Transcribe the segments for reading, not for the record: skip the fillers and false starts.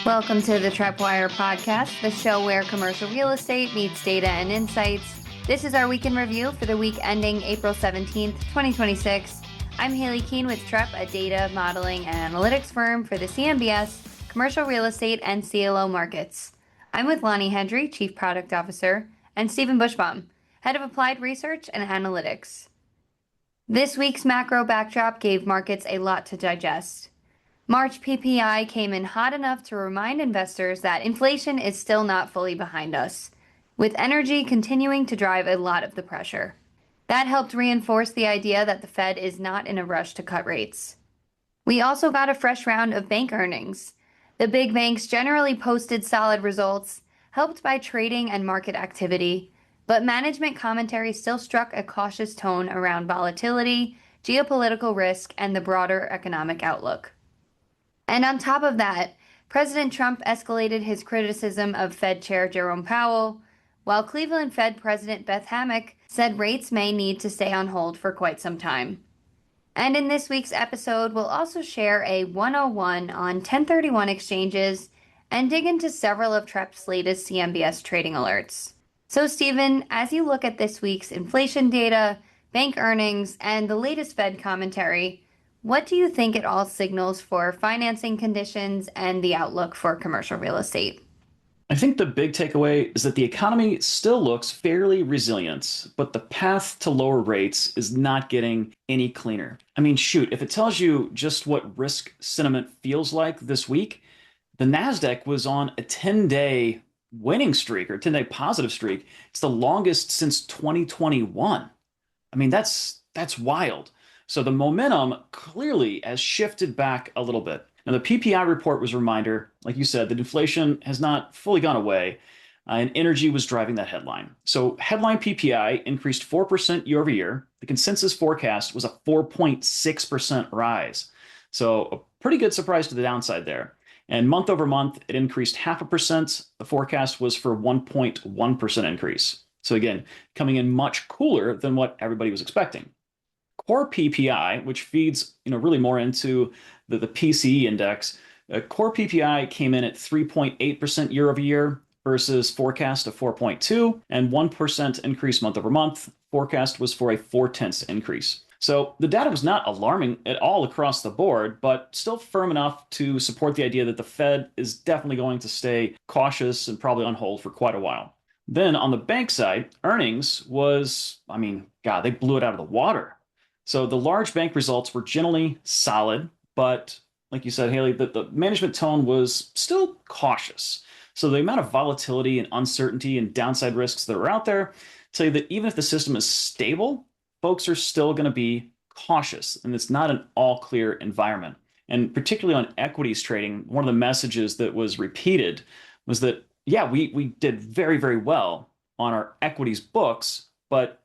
Welcome to the TreppWire Podcast, the show where commercial real estate meets data and insights. This is our week in review for the week ending April 17th, 2026. I'm Haley Keene with Trepp, a data modeling and analytics firm for the CMBS, commercial real estate, and CLO markets. I'm with Lonnie Hendry, Chief Product Officer, and Stephen Bushbaum, Head of Applied Research and Analytics. This week's macro backdrop gave markets a lot to digest. March PPI came in hot enough to remind investors that inflation is still not fully behind us, with energy continuing to drive a lot of the pressure. That helped reinforce the idea that the Fed is not in a rush to cut rates. We also got a fresh round of bank earnings. The big banks generally posted solid results, helped by trading and market activity, but management commentary still struck a cautious tone around volatility, geopolitical risk, and the broader economic outlook. And on top of that, President Trump escalated his criticism of Fed Chair Jerome Powell, while Cleveland Fed President Beth Hammack said rates may need to stay on hold for quite some time. And in this week's episode, we'll also share a 101 on 1031 exchanges and dig into several of Trepp's latest CMBS trading alerts. So Stephen, as you look at this week's inflation data, bank earnings, and the latest Fed commentary, what do you think it all signals for financing conditions and the outlook for commercial real estate? I think the big takeaway is that the economy still looks fairly resilient, but the path to lower rates is not getting any cleaner. I mean, shoot, if it tells you just what risk sentiment feels like this week, the NASDAQ was on a 10-day winning streak or 10-day positive streak. It's the longest since 2021. I mean, that's wild. So the momentum clearly has shifted back a little bit. Now, the PPI report was a reminder, like you said, that inflation has not fully gone away, and energy was driving that headline. So headline PPI increased 4% year over year. The consensus forecast was a 4.6% rise. So a pretty good surprise to the downside there. And month over month, it increased 0.5%. The forecast was for 1.1% increase. So again, coming in much cooler than what everybody was expecting. Core PPI, which feeds really more into the PCE index, core PPI came in at 3.8% year over year versus forecast of 4.2 and 1% increase month over month. Forecast was for a 0.4 increase. So the data was not alarming at all across the board, but still firm enough to support the idea that the Fed is definitely going to stay cautious and probably on hold for quite a while. Then on the bank side, earnings was, they blew it out of the water. So the large bank results were generally solid, but like you said, Haley, the management tone was still cautious. So the amount of volatility and uncertainty and downside risks that are out there tell you that even if the system is stable, folks are still going to be cautious, and it's not an all clear environment. And particularly on equities trading, one of the messages that was repeated was that, we did very, very well on our equities books, but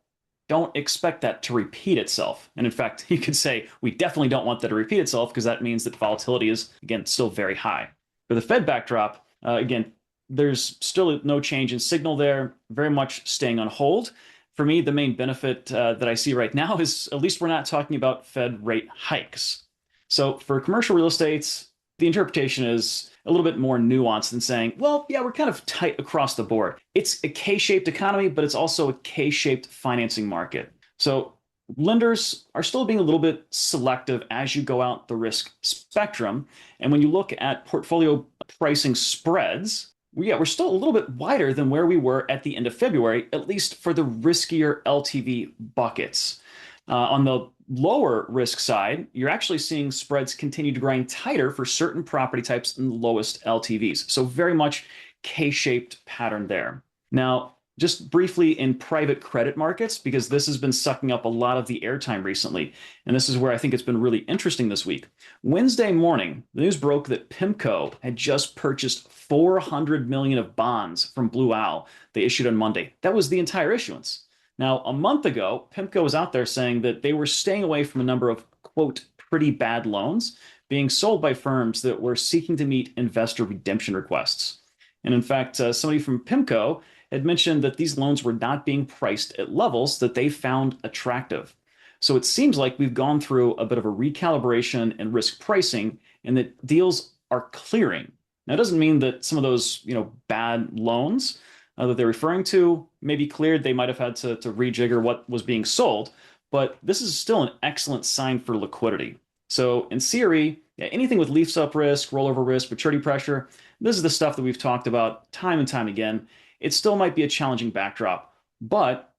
don't expect that to repeat itself. And in fact, you could say we definitely don't want that to repeat itself because that means that volatility is, again, still very high. For the Fed backdrop, again, there's still no change in signal there, very much staying on hold. For me, the main benefit that I see right now is at least we're not talking about Fed rate hikes. So for commercial real estate, the interpretation is a little bit more nuanced than saying, we're kind of tight across the board. It's a K-shaped economy, but it's also a K-shaped financing market. So lenders are still being a little bit selective as you go out the risk spectrum. And when you look at portfolio pricing spreads, we're still a little bit wider than where we were at the end of February, at least for the riskier LTV buckets. On the lower risk side, you're actually seeing spreads continue to grind tighter for certain property types in the lowest LTVs. So very much K-shaped pattern there. Now, just briefly in private credit markets, because this has been sucking up a lot of the airtime recently, and this is where I think it's been really interesting this week. Wednesday morning, the news broke that PIMCO had just purchased $400 million of bonds from Blue Owl they issued on Monday. That was the entire issuance. Now, a month ago, PIMCO was out there saying that they were staying away from a number of, quote, pretty bad loans being sold by firms that were seeking to meet investor redemption requests. And in fact, somebody from PIMCO had mentioned that these loans were not being priced at levels that they found attractive. So it seems like we've gone through a bit of a recalibration in risk pricing and that deals are clearing. Now, it doesn't mean that some of those, bad loans that they're referring to may be cleared. They might have had to rejigger what was being sold, but this is still an excellent sign for liquidity. So in CRE, yeah, anything with lease up risk, rollover risk, maturity pressure, this is the stuff that we've talked about time and time again. It still might be a challenging backdrop, but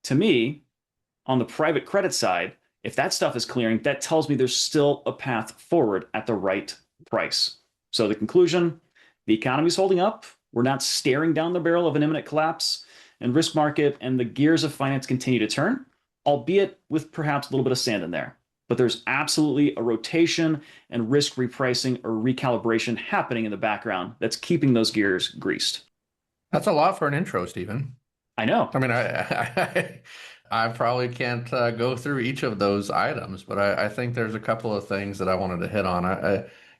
to me, on the private credit side, if that stuff is clearing, that tells me there's still a path forward at the right price. So the conclusion, the economy is holding up. We're not staring down the barrel of an imminent collapse, and risk market and the gears of finance continue to turn, albeit with perhaps a little bit of sand in there. But there's absolutely a rotation and risk repricing or recalibration happening in the background that's keeping those gears greased. That's a lot for an intro, Stephen. I know. I mean, I probably can't go through each of those items, but I think there's a couple of things that I wanted to hit on.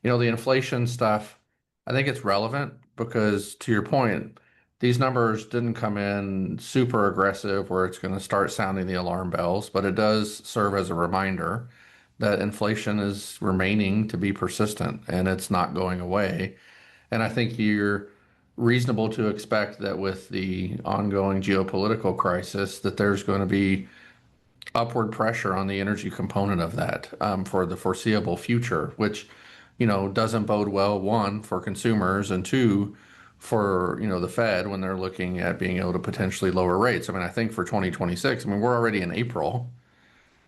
The inflation stuff, I think it's relevant because, to your point, these numbers didn't come in super aggressive where it's going to start sounding the alarm bells, but it does serve as a reminder that inflation is remaining to be persistent and it's not going away. And I think you're reasonable to expect that with the ongoing geopolitical crisis, that there's going to be upward pressure on the energy component of that for the foreseeable future, which, doesn't bode well, one, for consumers, and two, for, the Fed when they're looking at being able to potentially lower rates. I mean, I think for 2026, we're already in April.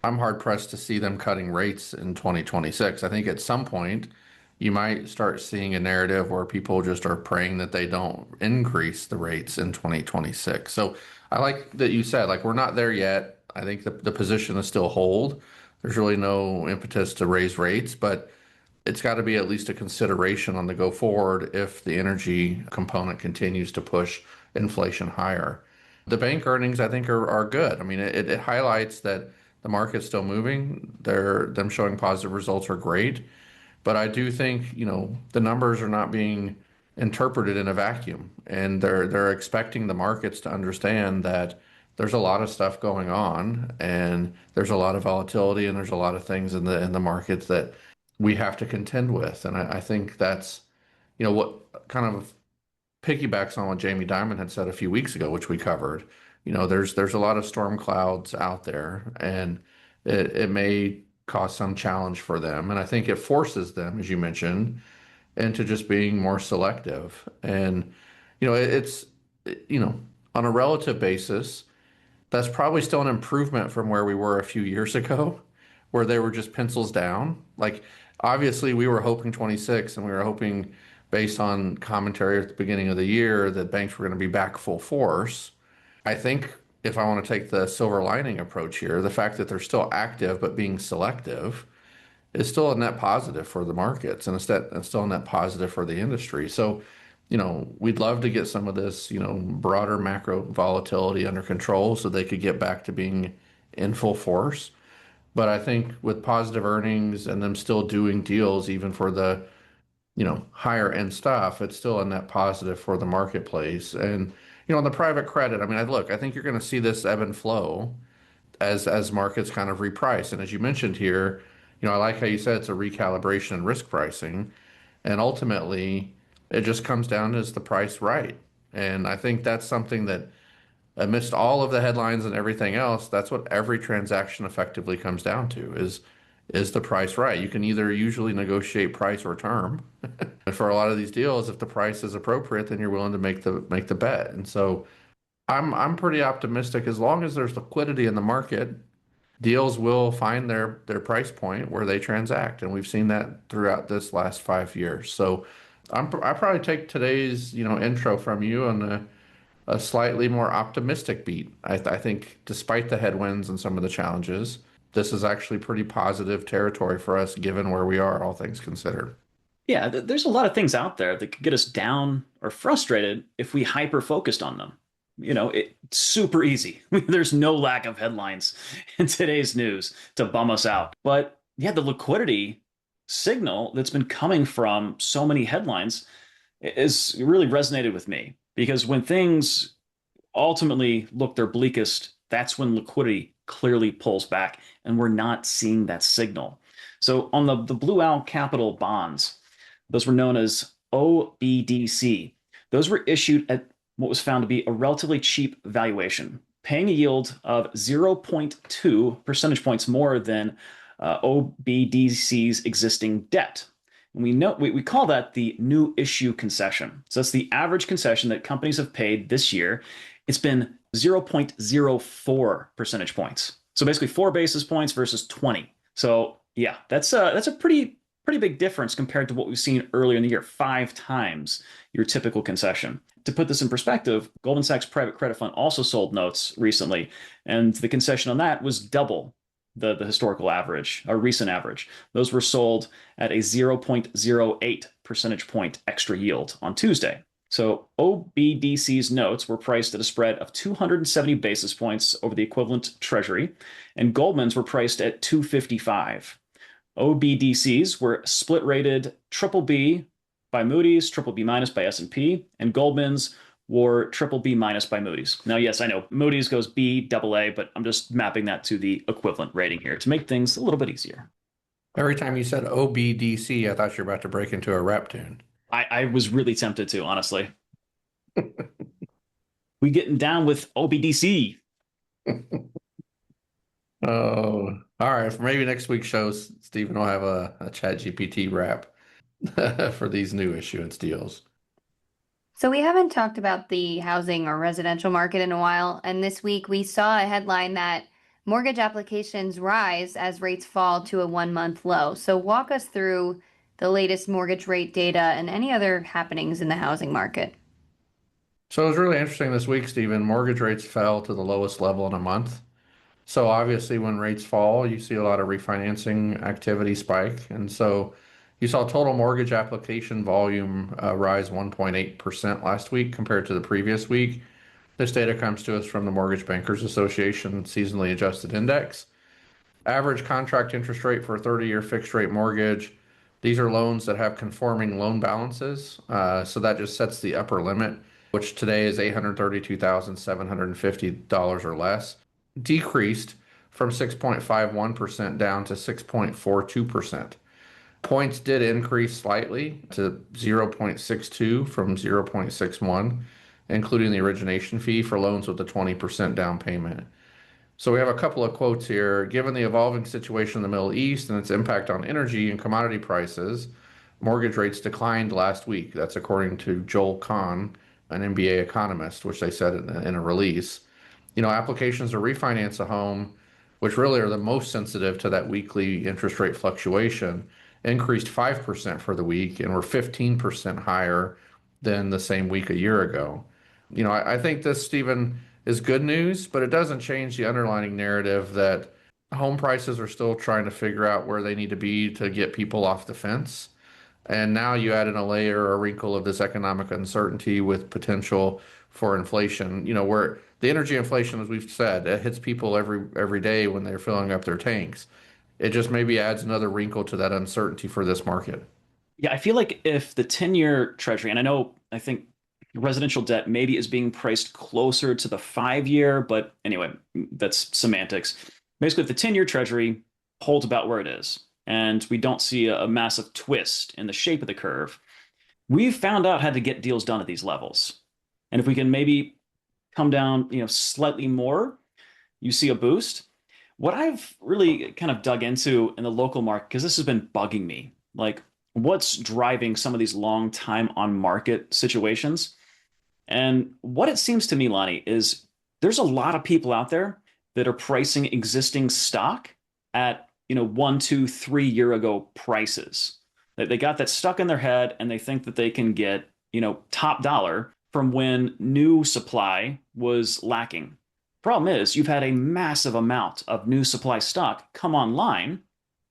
I'm hard pressed to see them cutting rates in 2026. I think at some point you might start seeing a narrative where people just are praying that they don't increase the rates in 2026. So I like that you said, like, we're not there yet. I think the position is still hold. There's really no impetus to raise rates, but it's got to be at least a consideration on the go forward if the energy component continues to push inflation higher. The bank earnings, I think, are good. I mean, it highlights that the market's still moving. Them showing positive results are great. But I do think, the numbers are not being interpreted in a vacuum, and they're expecting the markets to understand that there's a lot of stuff going on, and there's a lot of volatility, and there's a lot of things in the markets that we have to contend with. And I think that's, what kind of piggybacks on what Jamie Dimon had said a few weeks ago, which we covered. There's a lot of storm clouds out there, and it may cause some challenge for them. And I think it forces them, as you mentioned, into just being more selective. And, it's, on a relative basis, that's probably still an improvement from where we were a few years ago, where they were just pencils down. Like, obviously, we were hoping 26, and we were hoping, based on commentary at the beginning of the year, that banks were going to be back full force. I think if I want to take the silver lining approach here, the fact that they're still active but being selective is still a net positive for the markets, and it's still a net positive for the industry. So, we'd love to get some of this, broader macro volatility under control so they could get back to being in full force. But I think with positive earnings and them still doing deals, even for the, higher end stuff, it's still a net positive for the marketplace. And, on the private credit, I think you're going to see this ebb and flow as markets kind of reprice. And as you mentioned here, I like how you said it's a recalibration in risk pricing. And ultimately, it just comes down to, is the price right? And I think that's something that, amidst all of the headlines and everything else, that's what every transaction effectively comes down to, is the price right? You can either usually negotiate price or term. And for a lot of these deals, if the price is appropriate, then you're willing to make the bet. And so I'm pretty optimistic. As long as there's liquidity in the market, deals will find their price point where they transact. And we've seen that throughout this last 5 years. So I probably take today's, intro from you on a slightly more optimistic beat. I think despite the headwinds and some of the challenges, this is actually pretty positive territory for us, given where we are, all things considered. Yeah, there's a lot of things out there that could get us down or frustrated if we hyper focused on them. It's super easy. There's no lack of headlines in today's news to bum us out. But yeah, the liquidity signal that's been coming from so many headlines is really resonated with me, because when things ultimately look their bleakest, that's when liquidity clearly pulls back, and we're not seeing that signal. So on the Blue Owl Capital bonds, those were known as OBDC. Those were issued at what was found to be a relatively cheap valuation, paying a yield of 0.2 percentage points more than OBDC's existing debt. And we call that the new issue concession. So that's the average concession that companies have paid this year. It's been 0.04 percentage points. So basically 4 basis points versus 20. So yeah, that's a pretty big difference compared to what we've seen earlier in the year, 5 times your typical concession. To put this in perspective, Goldman Sachs Private Credit Fund also sold notes recently, and the concession on that was double the historical average, or recent average. Those were sold at a 0.08 percentage point extra yield on Tuesday. So OBDC's notes were priced at a spread of 270 basis points over the equivalent treasury, and Goldman's were priced at 255. OBDCs were split rated triple B by Moody's, triple B minus by S&P, and Goldman's were triple B minus by Moody's. Now, yes, I know Moody's goes B, double A, but I'm just mapping that to the equivalent rating here to make things a little bit easier. Every time you said OBDC, I thought you were about to break into a rap tune. I was really tempted to, honestly. We getting down with OBDC. Oh, all right. For maybe next week's show, Stephen will have a Chat GPT rap for these new issuance deals. So we haven't talked about the housing or residential market in a while, and this week we saw a headline that mortgage applications rise as rates fall to a 1-month low. So walk us through the latest mortgage rate data and any other happenings in the housing market. So it was really interesting this week, Stephen. Mortgage rates fell to the lowest level in a month. So obviously, when rates fall, you see a lot of refinancing activity spike. And so you saw total mortgage application volume rise 1.8% last week compared to the previous week. This data comes to us from the Mortgage Bankers Association seasonally adjusted index. Average contract interest rate for a 30-year fixed rate mortgage. These are loans that have conforming loan balances. So that just sets the upper limit, which today is $832,750 or less, decreased from 6.51% down to 6.42%. Points did increase slightly to 0.62 from 0.61, including the origination fee for loans with a 20% down payment. So we have a couple of quotes here. Given the evolving situation in the Middle East and its impact on energy and commodity prices, mortgage rates declined last week. That's according to Joel Kahn, an MBA economist, which they said in a release. Applications to refinance a home, which really are the most sensitive to that weekly interest rate fluctuation, increased 5% for the week and were 15% higher than the same week a year ago. I think this, Stephen, is good news, but it doesn't change the underlying narrative that home prices are still trying to figure out where they need to be to get people off the fence. And now you add in a layer or a wrinkle of this economic uncertainty with potential for inflation, where the energy inflation, as we've said, it hits people every day when they're filling up their tanks. It just maybe adds another wrinkle to that uncertainty for this market. Yeah, I feel like if the 10-year treasury, and I think residential debt maybe is being priced closer to the 5-year, but anyway, that's semantics. Basically, if the 10-year treasury holds about where it is, and we don't see a massive twist in the shape of the curve, we've found out how to get deals done at these levels. And if we can maybe come down, slightly more, you see a boost. What I've really kind of dug into in the local market, because this has been bugging me, like what's driving some of these long time on market situations. And what it seems to me, Lonnie, is there's a lot of people out there that are pricing existing stock at 1, 2, 3 year ago prices. They got that stuck in their head and they think that they can get, top dollar from when new supply was lacking. Problem is, you've had a massive amount of new supply stock come online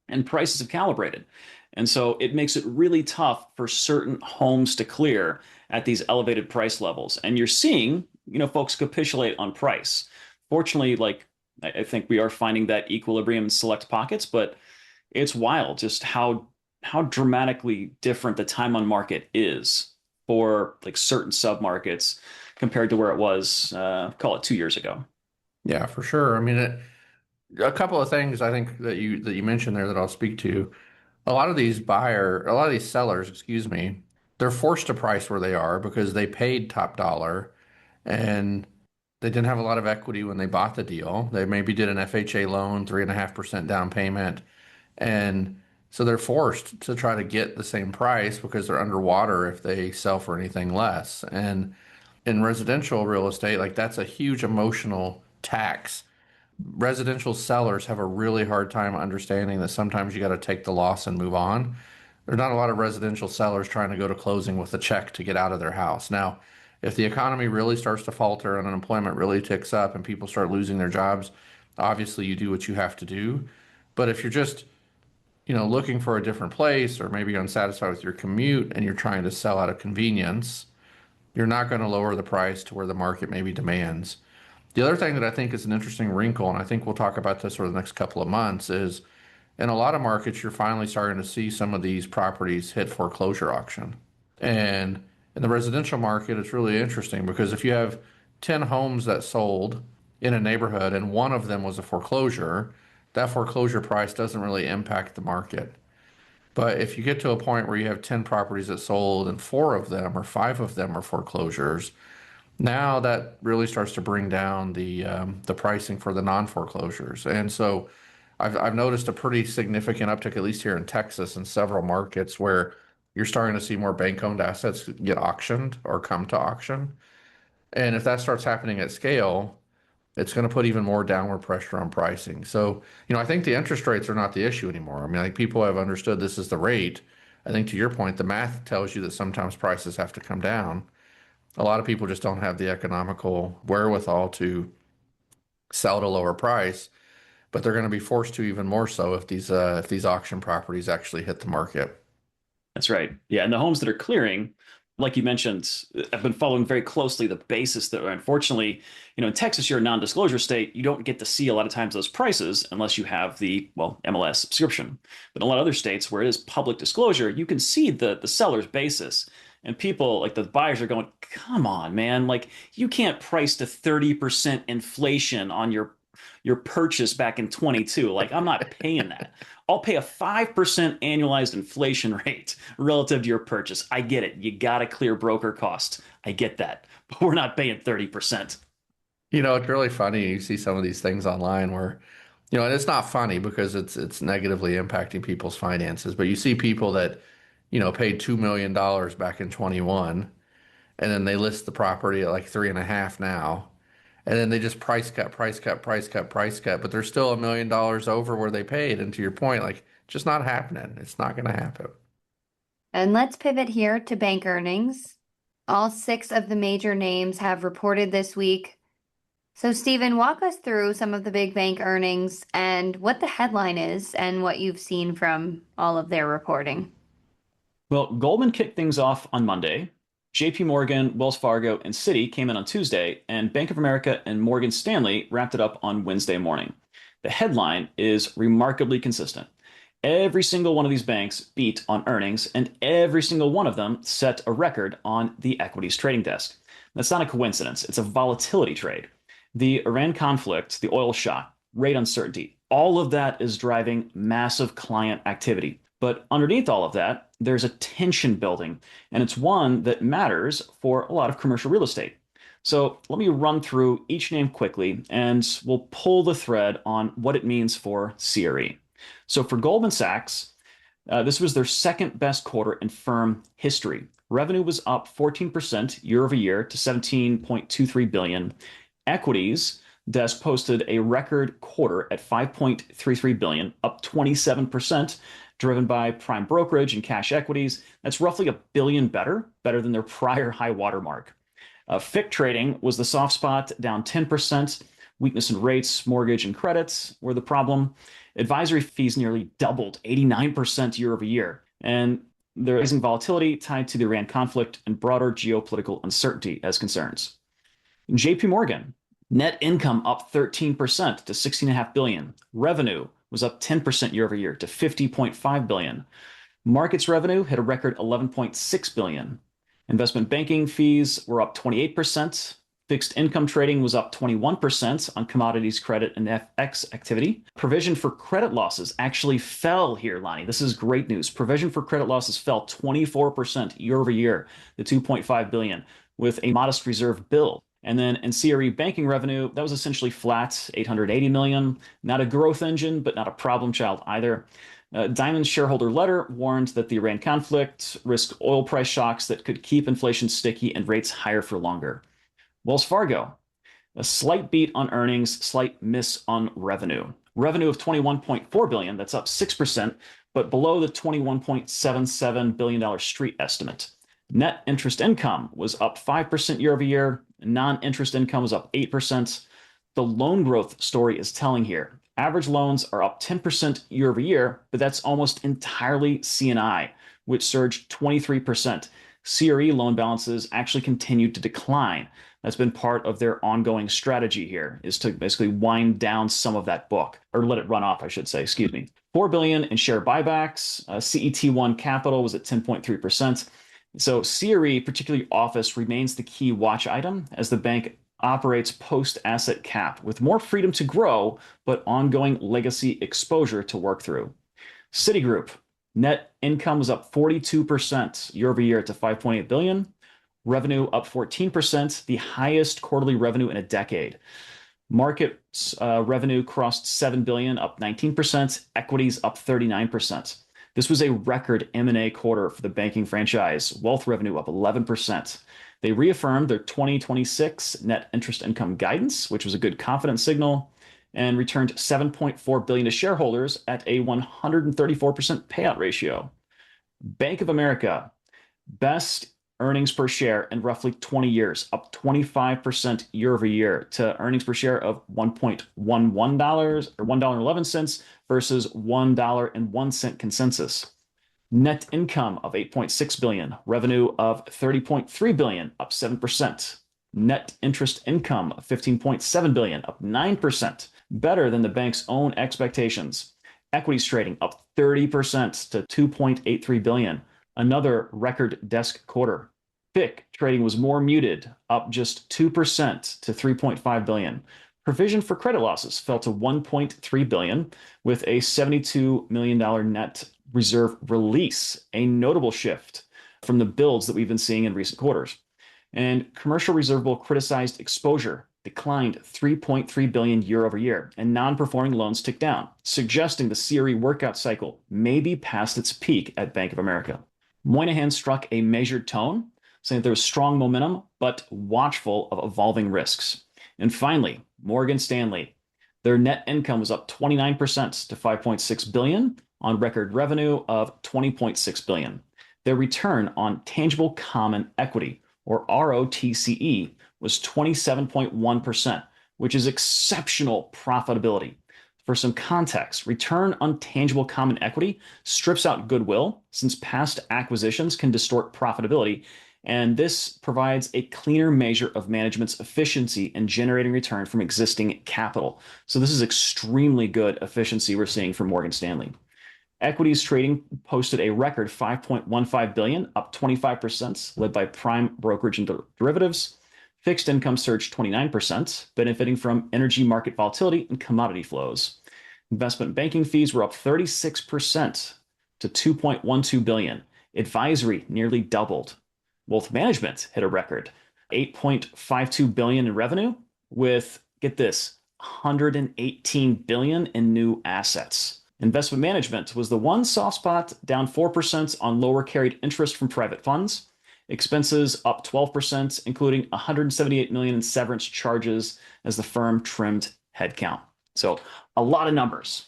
and prices have calibrated. And so it makes it really tough for certain homes to clear at these elevated price levels. And you're seeing, folks capitulate on price. Fortunately, I think we are finding that equilibrium in select pockets, but it's wild just how dramatically different the time on market is for certain submarkets compared to where it was, call it 2 years ago. Yeah, for sure. I mean, a couple of things I think that you mentioned there that I'll speak to. A lot of these sellers, excuse me, they're forced to price where they are because they paid top dollar and they didn't have a lot of equity when they bought the deal. They maybe did an FHA loan, 3.5% down payment. And so they're forced to try to get the same price because they're underwater if they sell for anything less. And in residential real estate, like that's a huge emotional tax. Residential sellers have a really hard time understanding that sometimes you got to take the loss and move on. There's not a lot of residential sellers trying to go to closing with a check to get out of their house. Now, if the economy really starts to falter and unemployment really ticks up and people start losing their jobs, obviously you do what you have to do. But if you're just, looking for a different place or maybe unsatisfied with your commute and you're trying to sell out of convenience, you're not going to lower the price to where the market maybe demands. The other thing that I think is an interesting wrinkle, and I think we'll talk about this over the next couple of months, is in a lot of markets, you're finally starting to see some of these properties hit foreclosure auction. And in the residential market, it's really interesting because if you have 10 homes that sold in a neighborhood and one of them was a foreclosure, that foreclosure price doesn't really impact the market. But if you get to a point where you have 10 properties that sold and four of them or five of them are foreclosures, now that really starts to bring down the pricing for the non-foreclosures. And so I've noticed a pretty significant uptick, at least here in Texas, in several markets where you're starting to see more bank-owned assets get auctioned or come to auction. And if that starts happening at scale, it's going to put even more downward pressure on pricing. So, I think the interest rates are not the issue anymore. I mean, like people have understood this is the rate. I think to your point, the math tells you that sometimes prices have to come down. A lot of people just don't have the economical wherewithal to sell at a lower price, but they're going to be forced to even more so if these auction properties actually hit the market. That's right. Yeah, and the homes that are clearing, like you mentioned, I've been following very closely the basis that, unfortunately, in Texas, you're a non-disclosure state. You don't get to see a lot of times those prices unless you have the, MLS subscription. But in a lot of other states where it is public disclosure, you can see the seller's basis. And people, like the buyers, are going, come on, man. Like, you can't price to 30% inflation on your purchase back in 22. Like, I'm not paying that. I'll pay a 5% annualized inflation rate relative to your purchase. I get it. You got to clear broker costs. I get that. But we're not paying 30%. It's really funny. You see some of these things online where, and it's not funny because it's negatively impacting people's finances, but you see people that, paid $2 million back in 21, and then they list the property at like 3.5 now. And then they just price cut, but they're still $1 million over where they paid. And to your point, like, just not happening. It's not going to happen. And let's pivot here to bank earnings. All six of the major names have reported this week. So, Stephen, walk us through some of the big bank earnings and what the headline is and what you've seen from all of their reporting. Well, Goldman kicked things off on Monday. JP Morgan, Wells Fargo, and Citi came in on Tuesday, and Bank of America and Morgan Stanley wrapped it up on Wednesday morning. The headline is remarkably consistent. Every single one of these banks beat on earnings, and every single one of them set a record on the equities trading desk. That's not a coincidence. It's a volatility trade. The Iran conflict, the oil shock, rate uncertainty, all of that is driving massive client activity. But underneath all of that, there's a tension building, and it's one that matters for a lot of commercial real estate. So let me run through each name quickly, and we'll pull the thread on what it means for CRE. So for Goldman Sachs, this was their second best quarter in firm history. Revenue was up 14% year over year to $17.23 billion. Equities desk posted a record quarter at $5.33 billion, up 27%. Driven by prime brokerage and cash equities. That's roughly $1 billion better than their prior high watermark. FIC trading was the soft spot, down 10%. Weakness in rates, mortgage, and credits were the problem. Advisory fees nearly doubled, 89% year over year. And the rising volatility tied to the Iran conflict and broader geopolitical uncertainty as concerns. JP Morgan, net income up 13% to $16.5 billion. Revenue was up 10% year over year to $50.5 billion. Markets revenue hit a record $11.6 billion. Investment banking fees were up 28%. Fixed income trading was up 21% on commodities, credit, and FX activity. Provision for credit losses actually fell here, Lonnie. This is great news. Provision for credit losses fell 24% year over year to $2.5 billion, with a modest reserve build. And then in CRE banking revenue, that was essentially flat, $880 million. Not a growth engine, but not a problem child either. Diamond's shareholder letter warned that the Iran conflict risked oil price shocks that could keep inflation sticky and rates higher for longer. Wells Fargo, a slight beat on earnings, slight miss on revenue. Revenue of $21.4 billion, that's up 6%, but below the $21.77 billion street estimate. Net interest income was up 5% year over year. Non-interest income was up 8%. The loan growth story is telling here. Average loans are up 10% year over year, but that's almost entirely C&I, which surged 23%. CRE loan balances actually continued to decline. That's been part of their ongoing strategy here, is to basically wind down some of that book, or let it run off, I should say, excuse me. $4 billion in share buybacks. CET1 capital was at 10.3%. So CRE, particularly office, remains the key watch item as the bank operates post-asset cap with more freedom to grow, but ongoing legacy exposure to work through. Citigroup, net income was up 42% year over year to $5.8 billion. Revenue up 14%, the highest quarterly revenue in a decade. Markets revenue crossed $7 billion, up 19%. Equities up 39%. This was a record M&A quarter for the banking franchise. Wealth revenue up 11%. They reaffirmed their 2026 net interest income guidance, which was a good confidence signal, and returned $7.4 billion to shareholders at a 134% payout ratio. Bank of America, best earnings per share in roughly 20 years, up 25% year over year to earnings per share of $1.11 or $1.11 versus $1.01 consensus. Net income of $8.6 billion, revenue of $30.3 billion, up 7%. Net interest income of $15.7 billion, up 9%, better than the bank's own expectations. Equities trading up 30% to $2.83 billion. Another record desk quarter. FICC trading was more muted, up just 2% to $3.5 billion. Provision for credit losses fell to $1.3 billion with a $72 million net reserve release, a notable shift from the builds that we've been seeing in recent quarters. And commercial reservable criticized exposure declined $3.3 billion year over year, and non-performing loans ticked down, suggesting the CRE workout cycle may be past its peak at Bank of America. Moynihan struck a measured tone, saying that there was strong momentum, but watchful of evolving risks. And finally, Morgan Stanley. Their net income was up 29% to $5.6 billion on record revenue of $20.6 billion. Their return on tangible common equity, or ROTCE, was 27.1%, which is exceptional profitability. For some context, return on tangible common equity strips out goodwill, since past acquisitions can distort profitability, and this provides a cleaner measure of management's efficiency in generating return from existing capital. So this is extremely good efficiency we're seeing from Morgan Stanley. Equities trading posted a record $5.15 billion, up 25%, led by prime brokerage and derivatives. Fixed income surged 29%, benefiting from energy market volatility and commodity flows. Investment banking fees were up 36% to $2.12 billion. Advisory nearly doubled. Wealth management hit a record, $8.52 billion in revenue with, get this, $118 billion in new assets. Investment management was the one soft spot, down 4% on lower carried interest from private funds. Expenses up 12%, including $178 million in severance charges as the firm trimmed headcount. So a lot of numbers.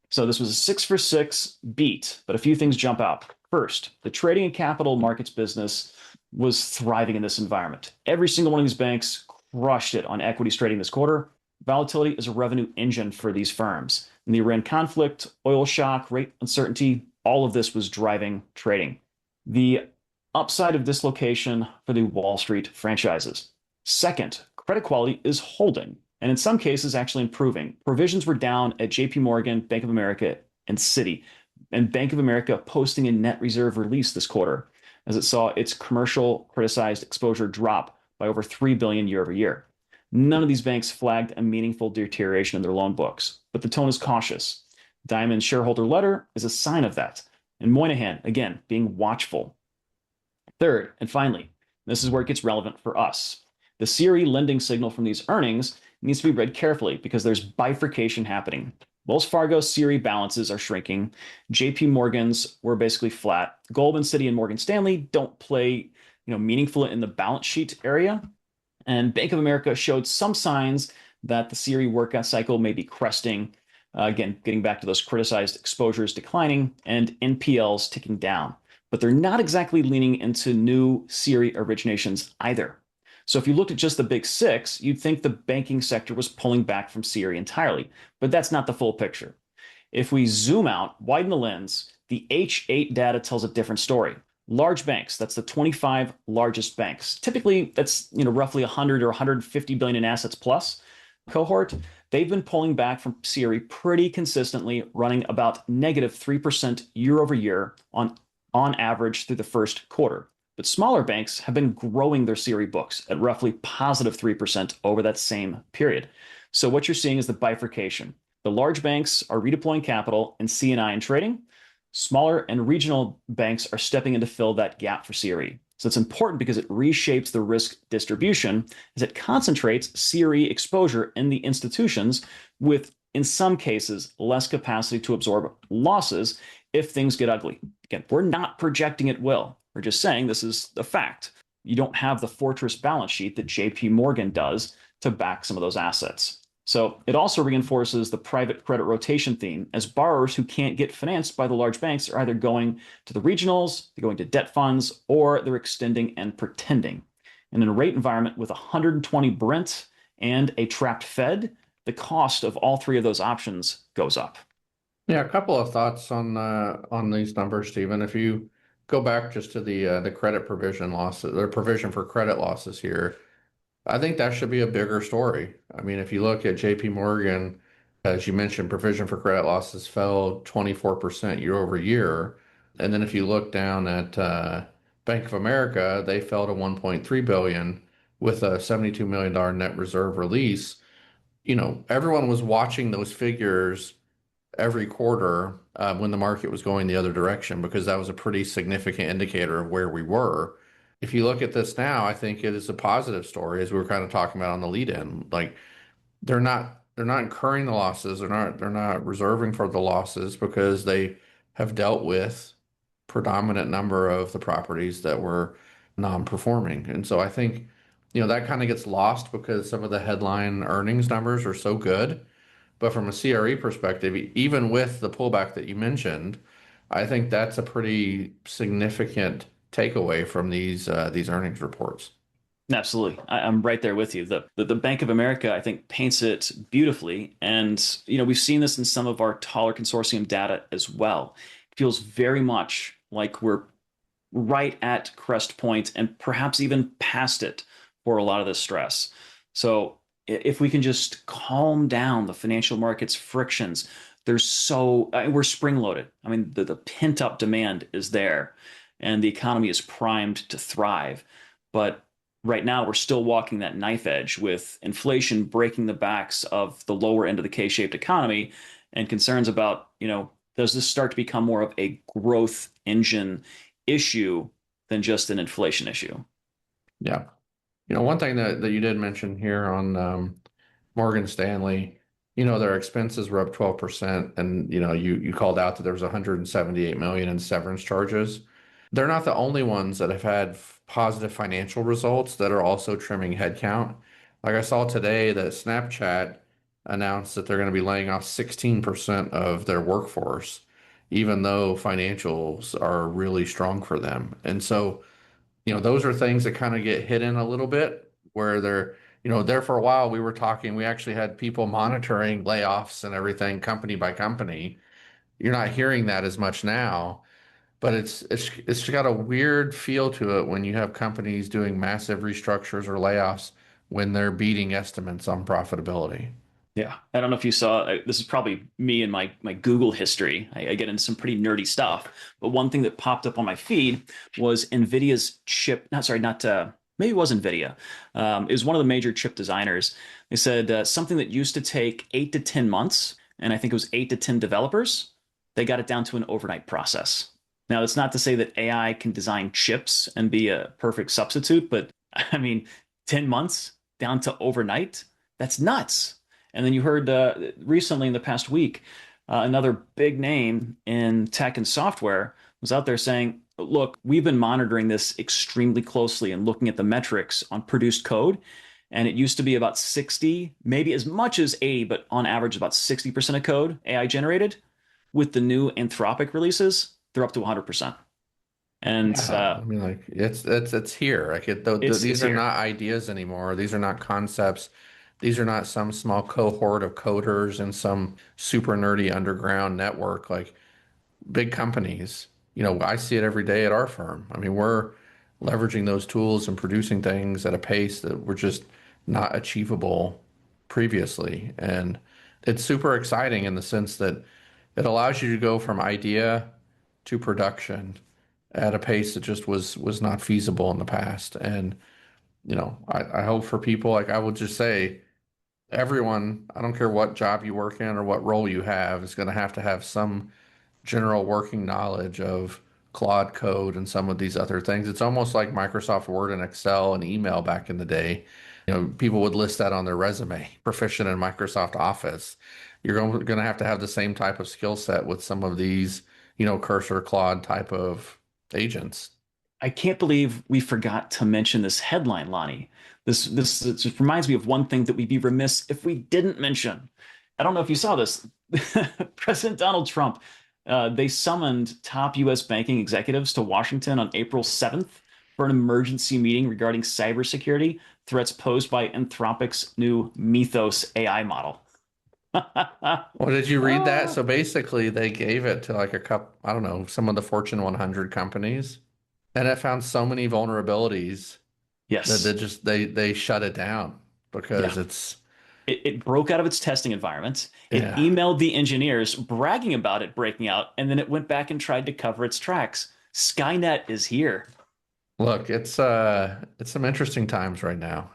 So this was a 6 for 6 beat, but a few things jump out. First, the trading and capital markets business was thriving in this environment. Every single one of these banks crushed it on equities trading this quarter. Volatility is a revenue engine for these firms. In the Iran conflict, oil shock, rate uncertainty, all of this was driving trading. The upside of dislocation for the Wall Street franchises. Second, credit quality is holding, and in some cases actually improving. Provisions were down at JP Morgan, Bank of America, and Citi, and Bank of America posting a net reserve release this quarter as it saw its commercial criticized exposure drop by over $3 billion year over year. None of these banks flagged a meaningful deterioration in their loan books, but the tone is cautious. Diamond's shareholder letter is a sign of that. And Moynihan, again, being watchful. Third, and finally, this is where it gets relevant for us. The CRE lending signal from these earnings needs to be read carefully because there's bifurcation happening. Wells Fargo's CRE balances are shrinking. JP Morgan's were basically flat. Goldman City and Morgan Stanley don't play, meaningful in the balance sheet area. And Bank of America showed some signs that the CRE workout cycle may be cresting. Again, getting back to those criticized exposures declining and NPLs ticking down. But they're not exactly leaning into new CRE originations either. So if you looked at just the big six, you'd think the banking sector was pulling back from CRE entirely, but that's not the full picture. If we zoom out, widen the lens, the H8 data tells a different story. Large banks, that's the 25 largest banks. Typically, that's roughly 100 or 150 billion in assets plus cohort. They've been pulling back from CRE pretty consistently, running about negative 3% year over year on average through the first quarter. But smaller banks have been growing their CRE books at roughly positive 3% over that same period. So what you're seeing is the bifurcation. The large banks are redeploying capital in C&I and trading. Smaller and regional banks are stepping in to fill that gap for CRE. So it's important because it reshapes the risk distribution as it concentrates CRE exposure in the institutions with, in some cases, less capacity to absorb losses if things get ugly. Again, we're not projecting it will. We're just saying this is a fact. You don't have the fortress balance sheet that JP Morgan does to back some of those assets. So it also reinforces the private credit rotation theme as borrowers who can't get financed by the large banks are either going to the regionals, they're going to debt funds, or they're extending and pretending. And in a rate environment with 120 Brent and a trapped Fed, the cost of all three of those options goes up. Yeah, a couple of thoughts on these numbers, Stephen. If you go back just to the credit provision losses, or provision for credit losses here, I think that should be a bigger story. I mean, if you look at JP Morgan, as you mentioned, provision for credit losses fell 24% year over year. And then if you look down at Bank of America, they fell to 1.3 billion with a $72 million net reserve release. Everyone was watching those figures every quarter when the market was going the other direction, because that was a pretty significant indicator of where we were. If you look at this now, I think it is a positive story, as we were kind of talking about on the lead in. Like they're not incurring the losses, they're not reserving for the losses because they have dealt with predominant number of the properties that were non-performing. And so I think that kind of gets lost because some of the headline earnings numbers are so good. But from a CRE perspective, even with the pullback that you mentioned, I think that's a pretty significant takeaway from these earnings reports. Absolutely. I'm right there with you. The Bank of America, I think, paints it beautifully. And, we've seen this in some of our taller consortium data as well. It feels very much like we're right at crest point and perhaps even past it for a lot of this stress. So if we can just calm down the financial markets frictions, we're spring loaded. I mean, the pent up demand is there and the economy is primed to thrive. But right now, we're still walking that knife edge with inflation breaking the backs of the lower end of the K-shaped economy and concerns about, does this start to become more of a growth engine issue than just an inflation issue? Yeah. One thing that you did mention here on Morgan Stanley, their expenses were up 12%, and you called out that there was 178 million in severance charges. They're not the only ones that have had positive financial results that are also trimming headcount. Like I saw today that Snapchat announced that they're going to be laying off 16% of their workforce, even though financials are really strong for them. And so, those are things that kind of get hidden a little bit where they're, there for a while we actually had people monitoring layoffs and everything company by company. You're not hearing that as much now. But it's got a weird feel to it when you have companies doing massive restructures or layoffs when they're beating estimates on profitability. Yeah, I don't know if you saw, this is probably me and my Google history. I get into some pretty nerdy stuff, but one thing that popped up on my feed was NVIDIA's maybe it was NVIDIA. It was one of the major chip designers. They said something that used to take 8 to 10 months, and I think it was 8 to 10 developers, they got it down to an overnight process. Now, it's not to say that AI can design chips and be a perfect substitute, but I mean, 10 months down to overnight, that's nuts. And then you heard recently in the past week, another big name in tech and software was out there saying, look, we've been monitoring this extremely closely and looking at the metrics on produced code. And it used to be about 60, maybe as much as 80, but on average, about 60% of code AI generated. With the new Anthropic releases, they're up to 100%. And Yeah, I mean, like it's here. Like these it's are here. not ideas anymore. These are not concepts. These are not some small cohort of coders in some super nerdy underground network. Like big companies, I see it every day at our firm. I mean, we're leveraging those tools and producing things at a pace that were just not achievable previously. And it's super exciting in the sense that it allows you to go from idea to production at a pace that just was not feasible in the past. And, I hope for people, like I would just say, everyone, I don't care what job you work in or what role you have, is going to have some general working knowledge of Claude code and some of these other things. It's almost like Microsoft Word and Excel and email back in the day. People would list that on their resume, proficient in Microsoft Office. You're going to have the same type of skill set with some of these, Cursor Claude type of agents. I can't believe we forgot to mention this headline, Lonnie. This just reminds me of one thing that we'd be remiss if we didn't mention. I don't know if you saw this. President Donald Trump, they summoned top U.S. banking executives to Washington on April 7th for an emergency meeting regarding cybersecurity threats posed by Anthropic's new Mythos AI model. Well, did you read that? So basically, they gave it to like a couple, I don't know, some of the Fortune 100 companies, and it found so many vulnerabilities that Yes. they shut it down because Yeah. it's It broke out of its testing environment. It yeah. emailed the engineers bragging about it breaking out, and then it went back and tried to cover its tracks. Skynet is here. Look, it's some interesting times right now.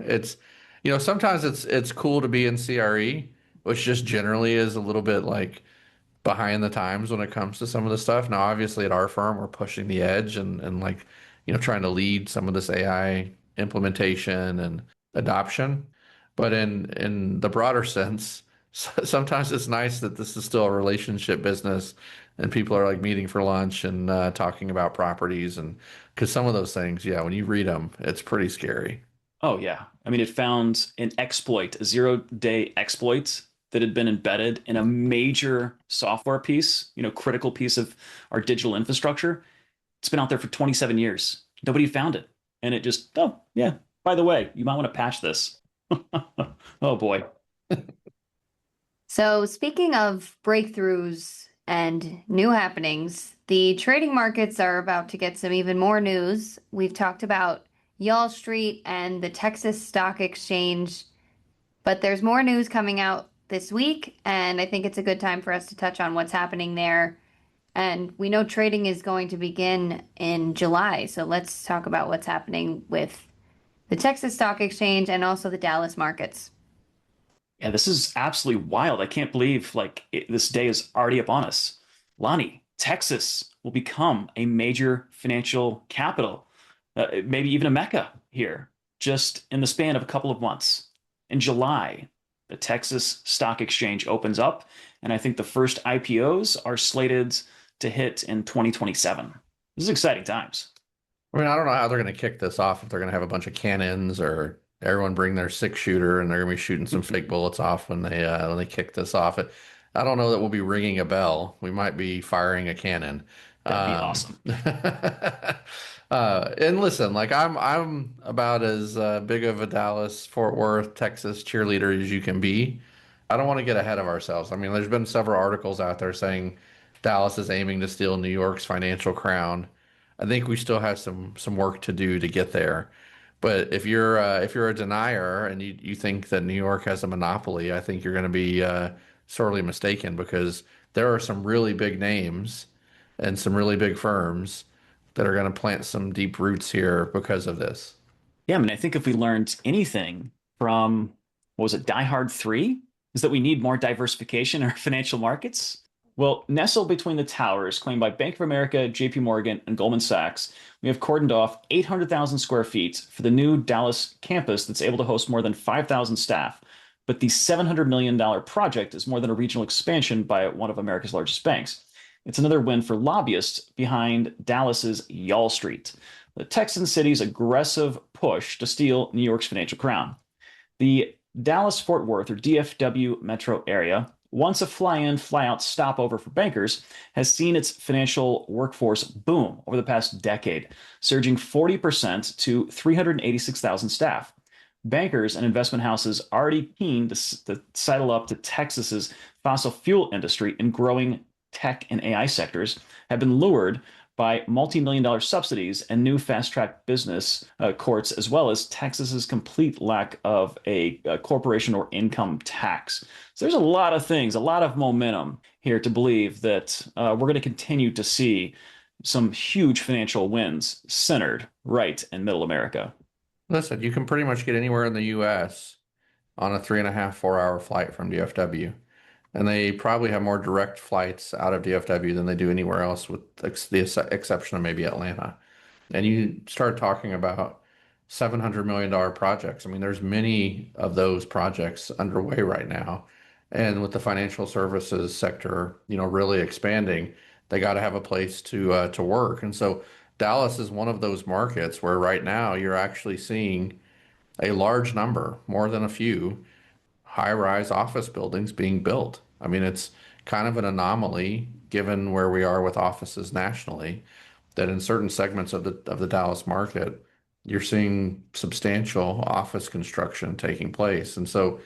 Sometimes it's cool to be in CRE, which just generally is a little bit like behind the times when it comes to some of the stuff. Now, obviously at our firm, we're pushing the edge and like, trying to lead some of this AI implementation and adoption. But in the broader sense, sometimes it's nice that this is still a relationship business and people are like meeting for lunch and talking about properties and because some of those things, yeah, when you read them, it's pretty scary. Oh, yeah. I mean, it found an exploit, a 0-day exploit that had been embedded in a major software piece, critical piece of our digital infrastructure. It's been out there for 27 years. Nobody found it. And it just, oh, yeah, by the way, you might want to patch this. Oh, boy. So, speaking of breakthroughs and new happenings, the trading markets are about to get some even more news. We've talked about Y'all Street and the Texas Stock Exchange, but there's more news coming out this week, and I think it's a good time for us to touch on what's happening there. And we know trading is going to begin in July, so let's talk about what's happening with the Texas Stock Exchange and also the Dallas markets. Yeah, this is absolutely wild. I can't believe this day is already upon us. Lonnie, Texas will become a major financial capital, maybe even a mecca here, just in the span of a couple of months. In July, the Texas Stock Exchange opens up, and I think the first IPOs are slated to hit in 2027. This is exciting times. I mean, I don't know how they're going to kick this off if they're going to have a bunch of cannons or everyone bring their six shooter and they're going to be shooting some fake bullets off when they kick this off. I don't know that we'll be ringing a bell. We might be firing a cannon. That'd be awesome. And listen, like I'm about as big of a Dallas, Fort Worth, Texas cheerleader as you can be. I don't want to get ahead of ourselves. I mean, there's been several articles out there saying Dallas is aiming to steal New York's financial crown. I think we still have some work to do to get there. But if you're a denier and you think that New York has a monopoly, I think you're going to be sorely mistaken because there are some really big names and some really big firms that are going to plant some deep roots here because of this. Yeah, I mean, I think if we learned anything from, what was it, Die Hard 3, is that we need more diversification in our financial markets. Well, nestled between the towers claimed by Bank of America, JP Morgan, and Goldman Sachs, we have cordoned off 800,000 square feet for the new Dallas campus that's able to host more than 5,000 staff. But the $700 million project is more than a regional expansion by one of America's largest banks. It's another win for lobbyists behind Dallas's Y'all Street, the Texan city's aggressive push to steal New York's financial crown. The Dallas Fort Worth, or DFW metro area, once a fly in, fly out stopover for bankers, has seen its financial workforce boom over the past decade, surging 40% to 386,000 staff. Bankers and investment houses already keen to sidle up to Texas's fossil fuel industry and growing tech and AI sectors have been lured by multi-million dollar subsidies and new fast-track business courts, as well as Texas's complete lack of a corporation or income tax. So there's a lot of things, a lot of momentum here to believe that we're going to continue to see some huge financial wins centered right in middle America. Listen, you can pretty much get anywhere in the U.S. on a 3.5, 4 hour flight from DFW. And they probably have more direct flights out of DFW than they do anywhere else, with the exception of maybe Atlanta. And you start talking about $700 million projects. I mean, there's many of those projects underway right now. And with the financial services sector, really expanding, they got to have a place to work. And so Dallas is one of those markets where right now you're actually seeing a large number, more than a few, high-rise office buildings being built. I mean, it's kind of an anomaly given where we are with offices nationally, that in certain segments of the Dallas market, you're seeing substantial office construction taking place. And so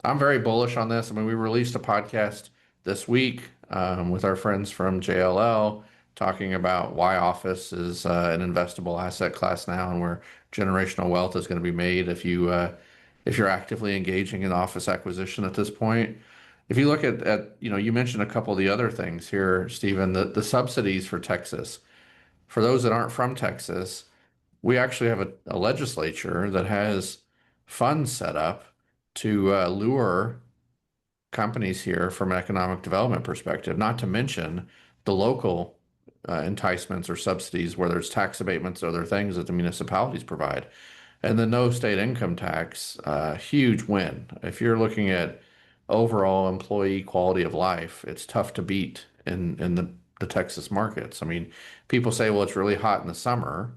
I'm very bullish on this. I mean, we released a podcast this week with our friends from JLL talking about why office is an investable asset class now, and where generational wealth is going to be made if you're actively engaging in office acquisition at this point. If you look at you mentioned a couple of the other things here, Stephen, the subsidies for Texas. For those that aren't from Texas, we actually have a legislature that has funds set up to lure companies here from an economic development perspective, not to mention the local enticements or subsidies, where there's tax abatements or other things that the municipalities provide. And the no state income tax, huge win. If you're looking at overall employee quality of life, it's tough to beat in the Texas markets. I mean, people say, well, it's really hot in the summer,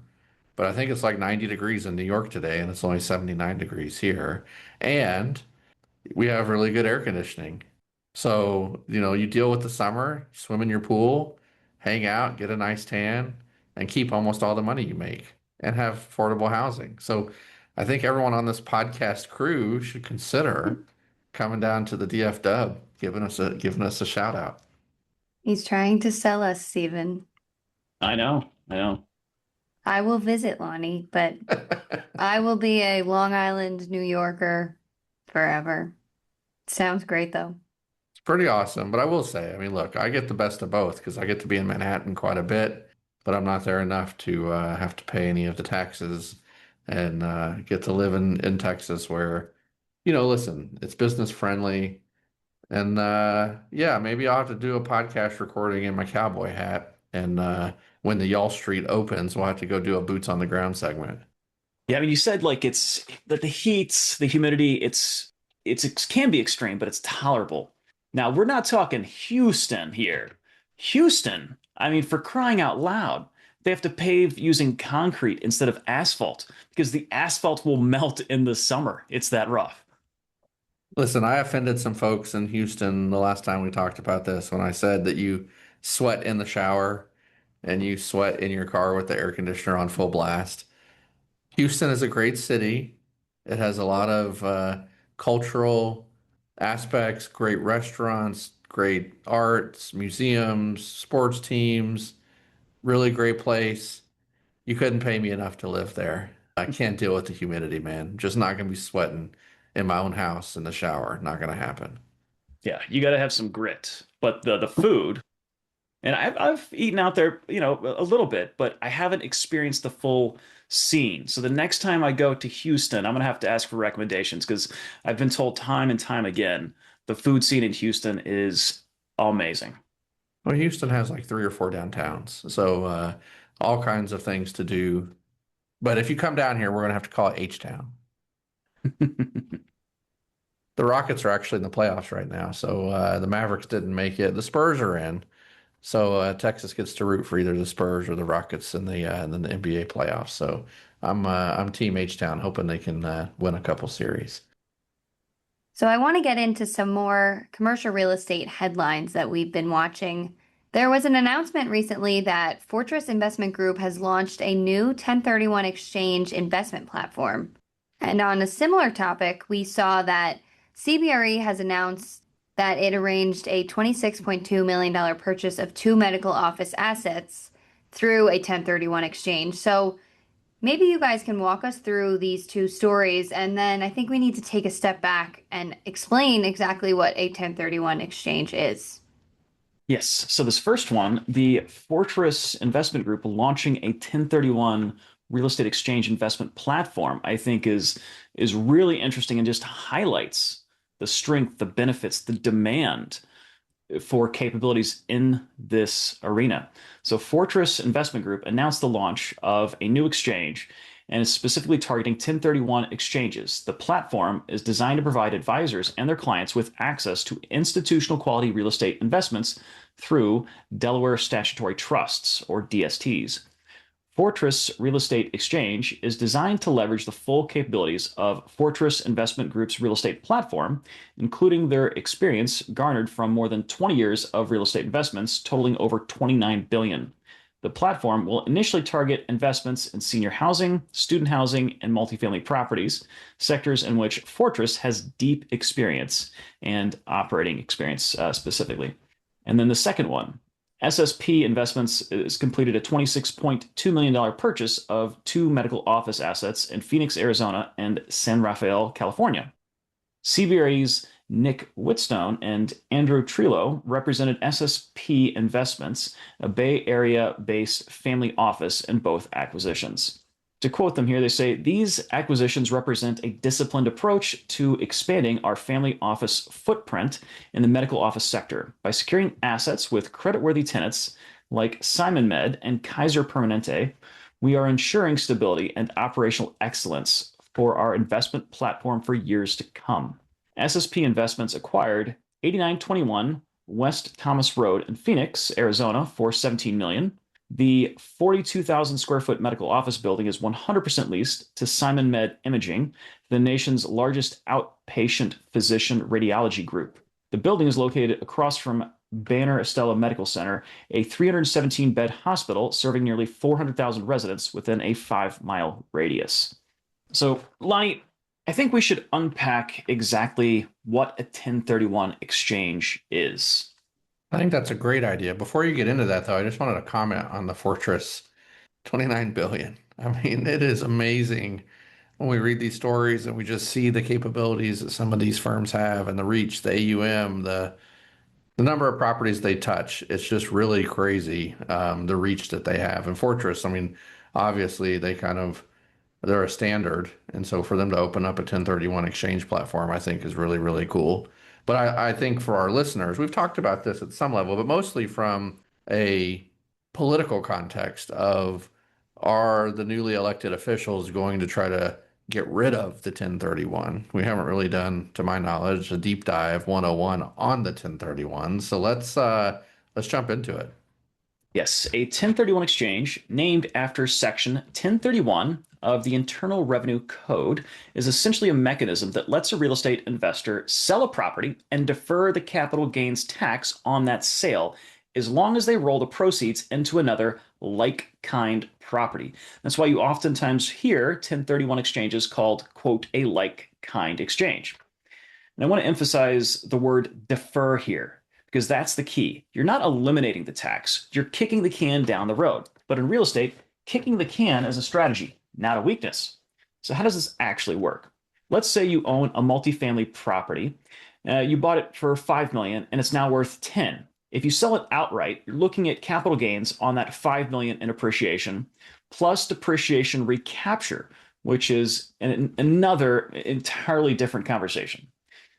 but I think it's like 90 degrees in New York today, and it's only 79 degrees here. And we have really good air conditioning. So, you deal with the summer, swim in your pool, hang out, get a nice tan, and keep almost all the money you make, and have affordable housing. So I think everyone on this podcast crew should consider coming down to the DF Dub, giving us a shout out. He's trying to sell us, Stephen. I know. I will visit, Lonnie, but I will be a Long Island, New Yorker forever. Sounds great, though. It's pretty awesome. But I will say, I mean, look, I get the best of both because I get to be in Manhattan quite a bit, but I'm not there enough to have to pay any of the taxes, and get to live in Texas where, listen, it's business friendly. And yeah, maybe I'll have to do a podcast recording in my cowboy hat. And when the Y'all Street opens, we'll have to go do a boots on the ground segment. Yeah, I mean, you said like it's that the heat, the humidity, it can be extreme, but it's tolerable. Now, we're not talking Houston here. Houston, I mean, for crying out loud, they have to pave using concrete instead of asphalt because the asphalt will melt in the summer. It's that rough. Listen, I offended some folks in Houston the last time we talked about this when I said that you sweat in the shower and you sweat in your car with the air conditioner on full blast. Houston is a great city. It has a lot of cultural aspects, great restaurants, great arts, museums, sports teams, really great place. You couldn't pay me enough to live there. I can't deal with the humidity, man. I'm just not going to be sweating in my own house in the shower. Not going to happen. Yeah, you got to have some grit. But the food, And I've eaten out there, a little bit, but I haven't experienced the full scene. So the next time I go to Houston, I'm gonna have to ask for recommendations because I've been told time and time again the food scene in Houston is amazing. Well, Houston has like three or four downtowns, so all kinds of things to do. But if you come down here, we're gonna have to call it H-Town. The Rockets are actually in the playoffs right now, so the Mavericks didn't make it. The Spurs are in, so Texas gets to root for either the Spurs or the Rockets in the NBA playoffs. So I'm Team H-Town, hoping they can win a couple series. So I want to get into some more commercial real estate headlines that we've been watching. There was an announcement recently that Fortress Investment Group has launched a new 1031 exchange investment platform. And on a similar topic, we saw that CBRE has announced that it arranged a $26.2 million purchase of two medical office assets through a 1031 exchange. So maybe you guys can walk us through these two stories, and then I think we need to take a step back and explain exactly what a 1031 exchange is. Yes. So this first one, the Fortress Investment Group launching a 1031 real estate exchange investment platform, I think is really interesting and just highlights the strength, the benefits, the demand for capabilities in this arena. So Fortress Investment Group announced the launch of a new exchange and is specifically targeting 1031 exchanges. The platform is designed to provide advisors and their clients with access to institutional quality real estate investments through Delaware Statutory Trusts, or DSTs. Fortress Real Estate Exchange is designed to leverage the full capabilities of Fortress Investment Group's real estate platform, including their experience garnered from more than 20 years of real estate investments totaling over $29 billion. The platform will initially target investments in senior housing, student housing, and multifamily properties, sectors in which Fortress has deep experience and operating experience specifically. And then the second one, SSP Investments has completed a $26.2 million purchase of two medical office assets in Phoenix, Arizona, and San Rafael, California. CBRE's Nick Whitstone and Andrew Trillo represented SSP Investments, a Bay Area-based family office, in both acquisitions. To quote them here, they say, "These acquisitions represent a disciplined approach to expanding our family office footprint in the medical office sector. By securing assets with creditworthy tenants like Simon Med and Kaiser Permanente, we are ensuring stability and operational excellence for our investment platform for years to come." SSP Investments acquired 8921 West Thomas Road in Phoenix, Arizona for $17 million. The 42,000 square foot medical office building is 100% leased to Simon Med Imaging, the nation's largest outpatient physician radiology group. The building is located across from Banner Estella Medical Center, a 317-bed hospital serving nearly 400,000 residents within a 5-mile radius. So, Lonnie, I think we should unpack exactly what a 1031 exchange is. I think that's a great idea. Before you get into that, though, I just wanted to comment on the Fortress 29 billion. I mean, it is amazing when we read these stories and we just see the capabilities that some of these firms have and the reach, the AUM, the number of properties they touch. It's just really crazy, the reach that they have. And Fortress, I mean, obviously they're a standard. And so for them to open up a 1031 exchange platform, I think is really, really cool. But I think for our listeners, we've talked about this at some level, but mostly from a political context of, are the newly elected officials going to try to get rid of the 1031? We haven't really done, to my knowledge, a deep dive 101 on the 1031. So let's jump into it. Yes, a 1031 exchange named after Section 1031 of the Internal Revenue Code is essentially a mechanism that lets a real estate investor sell a property and defer the capital gains tax on that sale as long as they roll the proceeds into another like-kind property. That's why you oftentimes hear 1031 exchanges called, quote, a like-kind exchange. And I want to emphasize the word defer here, because that's the key. You're not eliminating the tax. You're kicking the can down the road. But in real estate, kicking the can is a strategy, not a weakness. So how does this actually work? Let's say you own a multifamily property. You bought it for $5 million and it's now worth 10. If you sell it outright, you're looking at capital gains on that $5 million in appreciation, plus depreciation recapture, which is another entirely different conversation.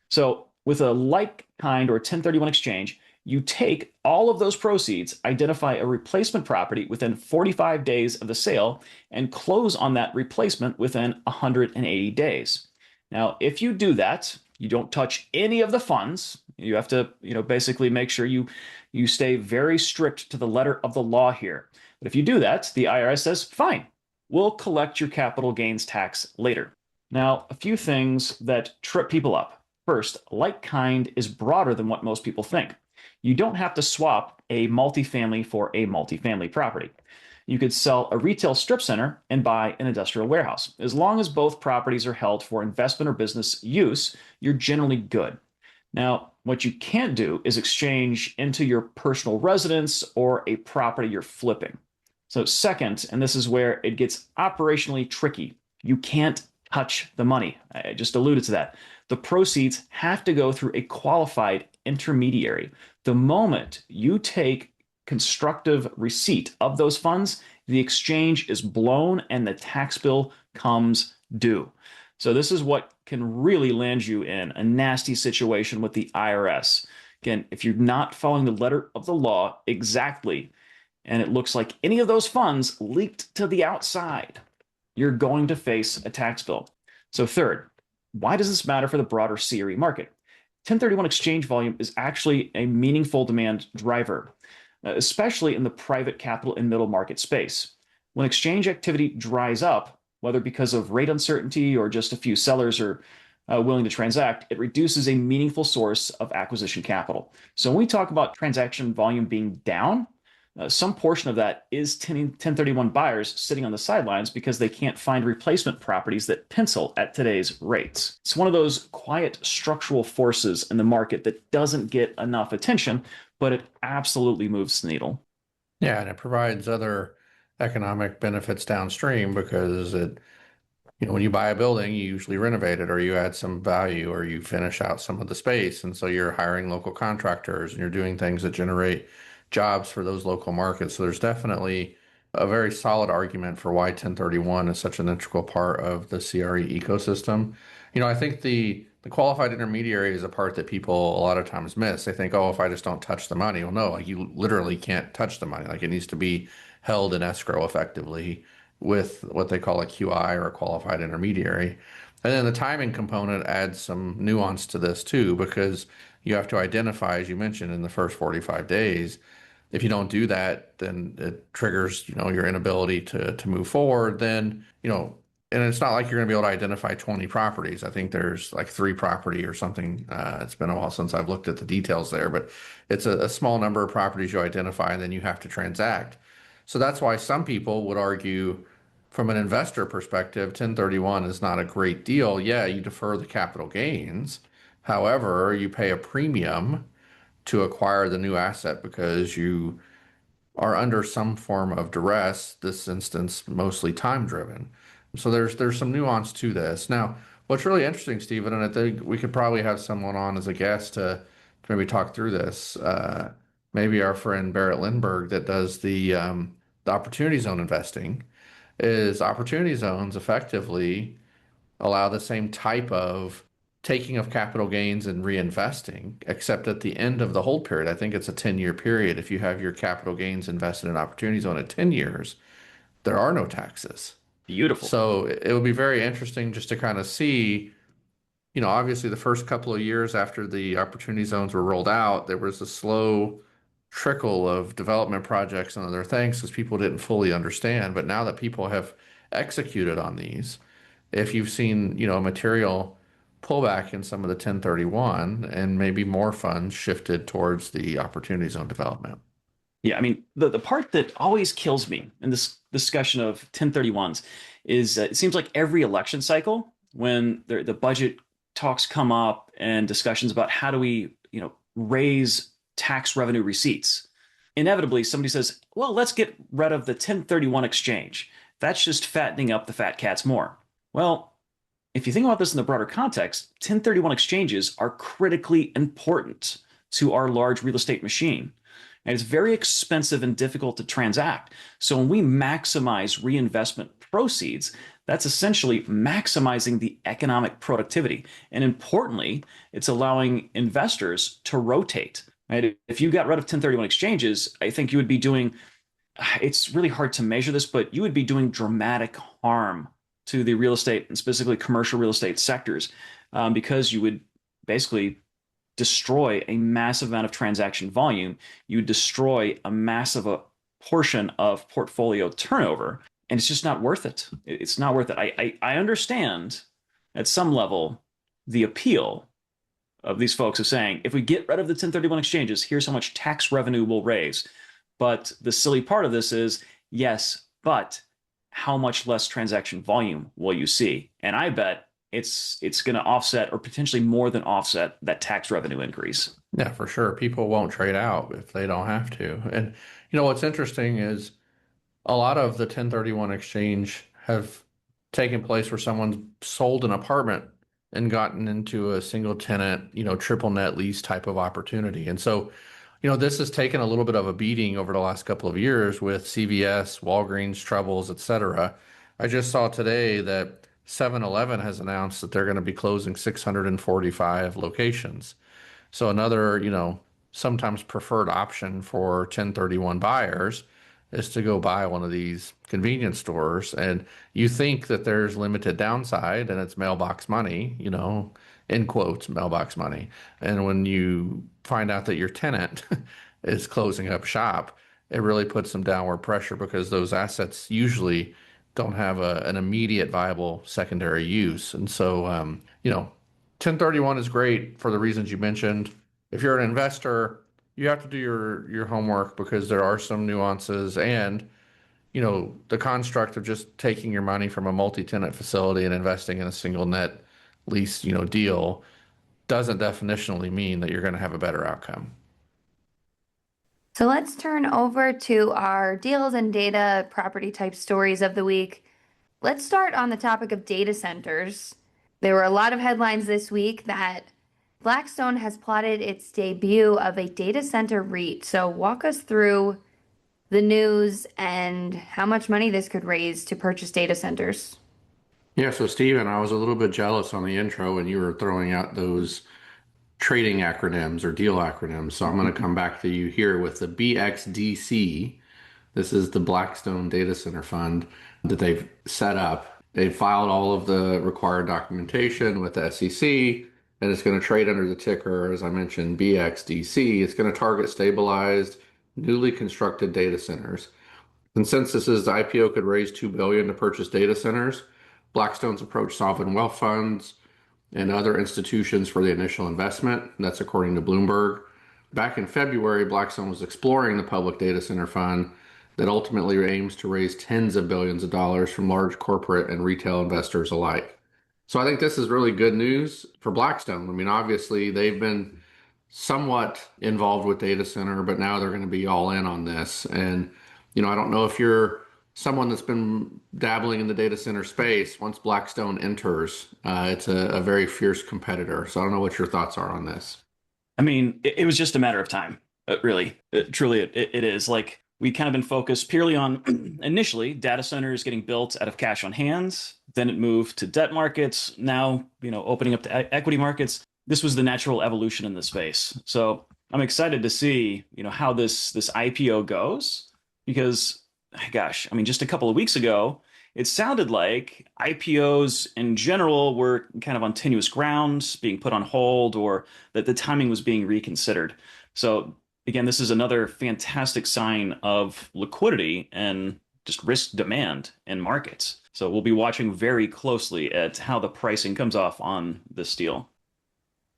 So with a like kind or 1031 exchange, you take all of those proceeds, identify a replacement property within 45 days of the sale, and close on that replacement within 180 days. Now, if you do that, you don't touch any of the funds. You have to, basically make sure you stay very strict to the letter of the law here. But if you do that, the IRS says, fine, we'll collect your capital gains tax later. Now, a few things that trip people up. First, like kind is broader than what most people think. You don't have to swap a multifamily for a multifamily property. You could sell a retail strip center and buy an industrial warehouse. As long as both properties are held for investment or business use, you're generally good. Now, what you can't do is exchange into your personal residence or a property you're flipping. So second, and this is where it gets operationally tricky, you can't touch the money. I just alluded to that. The proceeds have to go through a qualified intermediary. The moment you take constructive receipt of those funds, the exchange is blown and the tax bill comes due. So this is what can really land you in a nasty situation with the IRS. Again, if you're not following the letter of the law exactly, and it looks like any of those funds leaked to the outside, you're going to face a tax bill. So third, why does this matter for the broader CRE market? 1031 exchange volume is actually a meaningful demand driver, especially in the private capital and middle market space. When exchange activity dries up, whether because of rate uncertainty or just a few sellers are willing to transact, it reduces a meaningful source of acquisition capital. So when we talk about transaction volume being down, some portion of that is 1031 buyers sitting on the sidelines because they can't find replacement properties that pencil at today's rates. It's one of those quiet structural forces in the market that doesn't get enough attention, but it absolutely moves the needle. Yeah, and it provides other economic benefits downstream because when you buy a building, you usually renovate it or you add some value or you finish out some of the space. And so you're hiring local contractors and you're doing things that generate jobs for those local markets. So there's definitely a very solid argument for why 1031 is such an integral part of the CRE ecosystem. I think the qualified intermediary is a part that people a lot of times miss. They think, oh, if I just don't touch the money. Well, no, like you literally can't touch the money. Like it needs to be held in escrow effectively with what they call a QI or a qualified intermediary. And then the timing component adds some nuance to this too, because you have to identify, as you mentioned, in the first 45 days. If you don't do that, then it triggers, your inability to move forward. Then, and it's not like you're going to be able to identify 20 properties. I think there's like 3 property or something. It's been a while since I've looked at the details there, but it's a small number of properties you identify and then you have to transact. So that's why some people would argue from an investor perspective, 1031 is not a great deal. Yeah, you defer the capital gains. However, you pay a premium to acquire the new asset because you are under some form of duress, this instance mostly time driven. So there's some nuance to this. Now, what's really interesting, Stephen, and I think we could probably have someone on as a guest to maybe talk through this. Maybe our friend Barrett Lindbergh that does the opportunity zone investing, is opportunity zones effectively allow the same type of taking of capital gains and reinvesting, except at the end of the hold period. I think it's a 10-year period. If you have your capital gains invested in opportunity zone at 10 years, there are no taxes. Beautiful. So it would be very interesting just to kind of see, obviously the first couple of years after the opportunity zones were rolled out, there was a slow trickle of development projects and other things because people didn't fully understand. But now that people have executed on these, if you've seen, a material pullback in some of the 1031 and maybe more funds shifted towards the opportunity zone development. Yeah, I mean, the part that always kills me in this discussion of 1031s is it seems like every election cycle, when the budget talks come up and discussions about how do we, raise tax revenue receipts, inevitably somebody says, well, let's get rid of the 1031 exchange. That's just fattening up the fat cats more. Well, if you think about this in the broader context, 1031 exchanges are critically important to our large real estate machine. And it's very expensive and difficult to transact. So when we maximize reinvestment proceeds, that's essentially maximizing the economic productivity. And importantly, it's allowing investors to rotate. Right? If you got rid of 1031 exchanges, I think you would be doing, it's really hard to measure this, but you would be doing dramatic harm to the real estate and specifically commercial real estate sectors, because you would basically destroy a massive amount of transaction volume. You would destroy a massive portion of portfolio turnover, and it's just not worth it. It's not worth it. I understand at some level the appeal of these folks of saying, if we get rid of the 1031 exchanges, here's how much tax revenue we'll raise. But the silly part of this is, yes, but how much less transaction volume will you see? And I bet it's going to offset or potentially more than offset that tax revenue increase. Yeah, for sure. People won't trade out if they don't have to. And what's interesting is a lot of the 1031 exchange have taken place where someone's sold an apartment and gotten into a single tenant, triple net lease type of opportunity. And so, this has taken a little bit of a beating over the last couple of years with CVS, Walgreens, troubles, et cetera. I just saw today that 7-Eleven has announced that they're going to be closing 645 locations. So another, sometimes preferred option for 1031 buyers is to go buy one of these convenience stores. And you think that there's limited downside and it's mailbox money, in quotes, mailbox money. And when you find out that your tenant is closing up shop, it really puts some downward pressure because those assets usually don't have an immediate viable secondary use. And so, 1031 is great for the reasons you mentioned. If you're an investor, you have to do your homework because there are some nuances, and the construct of just taking your money from a multi-tenant facility and investing in a single net lease deal doesn't definitionally mean that you're going to have a better outcome. So let's turn over to our deals and data property type stories of the week. Let's start on the topic of data centers. There were a lot of headlines this week that Blackstone has plotted its debut of a data center REIT. So walk us through the news and how much money this could raise to purchase data centers. Yeah, so Steven, I was a little bit jealous on the intro when you were throwing out those trading acronyms or deal acronyms. So I'm going to come back to you here with the BXDC. This is the Blackstone Data Center Fund that they've set up. They filed all of the required documentation with the SEC, and it's going to trade under the ticker, as I mentioned, BXDC. It's going to target stabilized, newly constructed data centers. Consensus is the IPO could raise $2 billion to purchase data centers. Blackstone's approached sovereign wealth funds and other institutions for the initial investment. That's according to Bloomberg. Back in February, Blackstone was exploring the public data center fund that ultimately aims to raise tens of billions of dollars from large corporate and retail investors alike. So I think this is really good news for Blackstone. I mean, obviously, they've been somewhat involved with data center, but now they're going to be all in on this. And, I don't know if you're someone that's been dabbling in the data center space. Once Blackstone enters, it's a very fierce competitor. So I don't know what your thoughts are on this. I mean, it was just a matter of time, really. Truly, it is. Like, we kind of been focused purely on, initially, data centers getting built out of cash on hands. Then it moved to debt markets. Now, opening up to equity markets. This was the natural evolution in the space. So I'm excited to see, how this IPO goes, because gosh, I mean, just a couple of weeks ago, it sounded like IPOs in general were kind of on tenuous ground, being put on hold, or that the timing was being reconsidered. So again, this is another fantastic sign of liquidity and just risk demand in markets. So we'll be watching very closely at how the pricing comes off on this deal.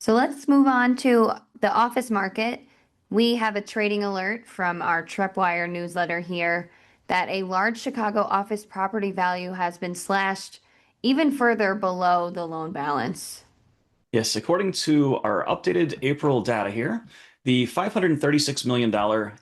So let's move on to the office market. We have a trading alert from our TreppWire newsletter here that a large Chicago office property value has been slashed even further below the loan balance. Yes, according to our updated April data here, the $536 million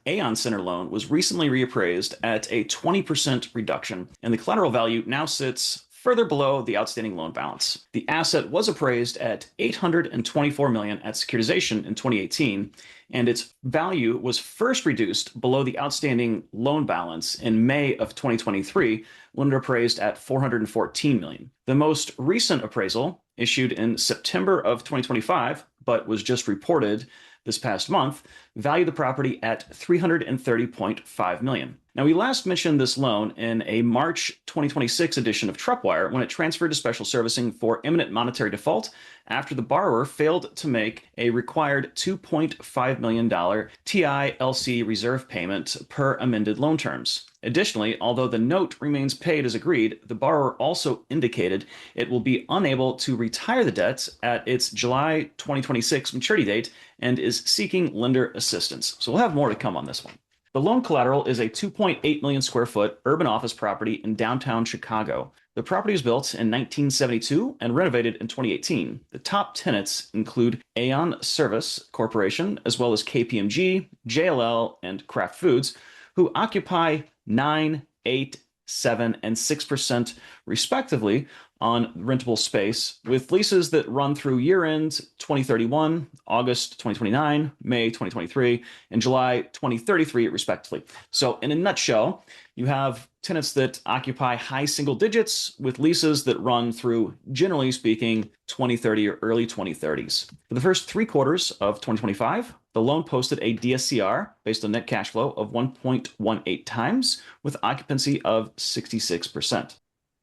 Aon Center loan was recently reappraised at a 20% reduction, and the collateral value now sits further below the outstanding loan balance. The asset was appraised at $824 million at securitization in 2018, and its value was first reduced below the outstanding loan balance in May of 2023 when it appraised at $414 million. The most recent appraisal, issued in September of 2025, but was just reported this past month, valued the property at $330.5 million. Now, we last mentioned this loan in a March 2026 edition of TreppWire when it transferred to special servicing for imminent monetary default after the borrower failed to make a required $2.5 million TILC reserve payment per amended loan terms. Additionally, although the note remains paid as agreed, the borrower also indicated it will be unable to retire the debt at its July 2026 maturity date and is seeking lender assistance. So we'll have more to come on this one. The loan collateral is a 2.8 million square foot urban office property in downtown Chicago. The property was built in 1972 and renovated in 2018. The top tenants include Aon Service Corporation, as well as KPMG, JLL, and Kraft Foods, who occupy 9, 8, 7, and 6% respectively on rentable space, with leases that run through year-end 2031, August 2029, May 2023, and July 2033, respectively. So in a nutshell, you have tenants that occupy high single digits with leases that run through, generally speaking, 2030 or early 2030s. For the first 3 quarters of 2025, the loan posted a DSCR based on net cash flow of 1.18 times with occupancy of 66%.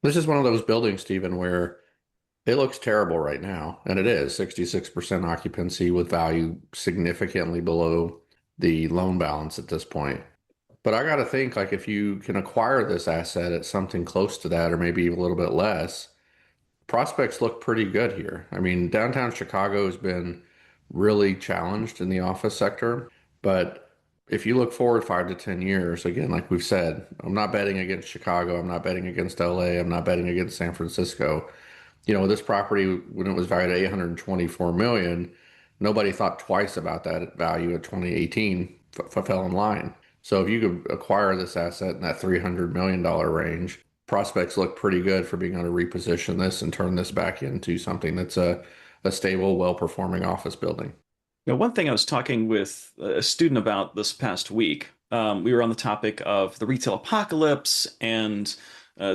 This is one of those buildings, Stephen, where it looks terrible right now, and it is 66% occupancy with value significantly below the loan balance at this point. But I got to think, like, if you can acquire this asset at something close to that or maybe a little bit less, prospects look pretty good here. I mean, downtown Chicago has been really challenged in the office sector, but if you look forward 5 to 10 years, again, like we've said, I'm not betting against Chicago. I'm not betting against LA. I'm not betting against San Francisco. You know, this property, when it was valued at $824 million, nobody thought twice about that value at 2018 fell in line. So if you could acquire this asset in that $300 million range, prospects look pretty good for being able to reposition this and turn this back into something that's a stable, well-performing office building. Now, one thing I was talking with a student about this past week, we were on the topic of the retail apocalypse and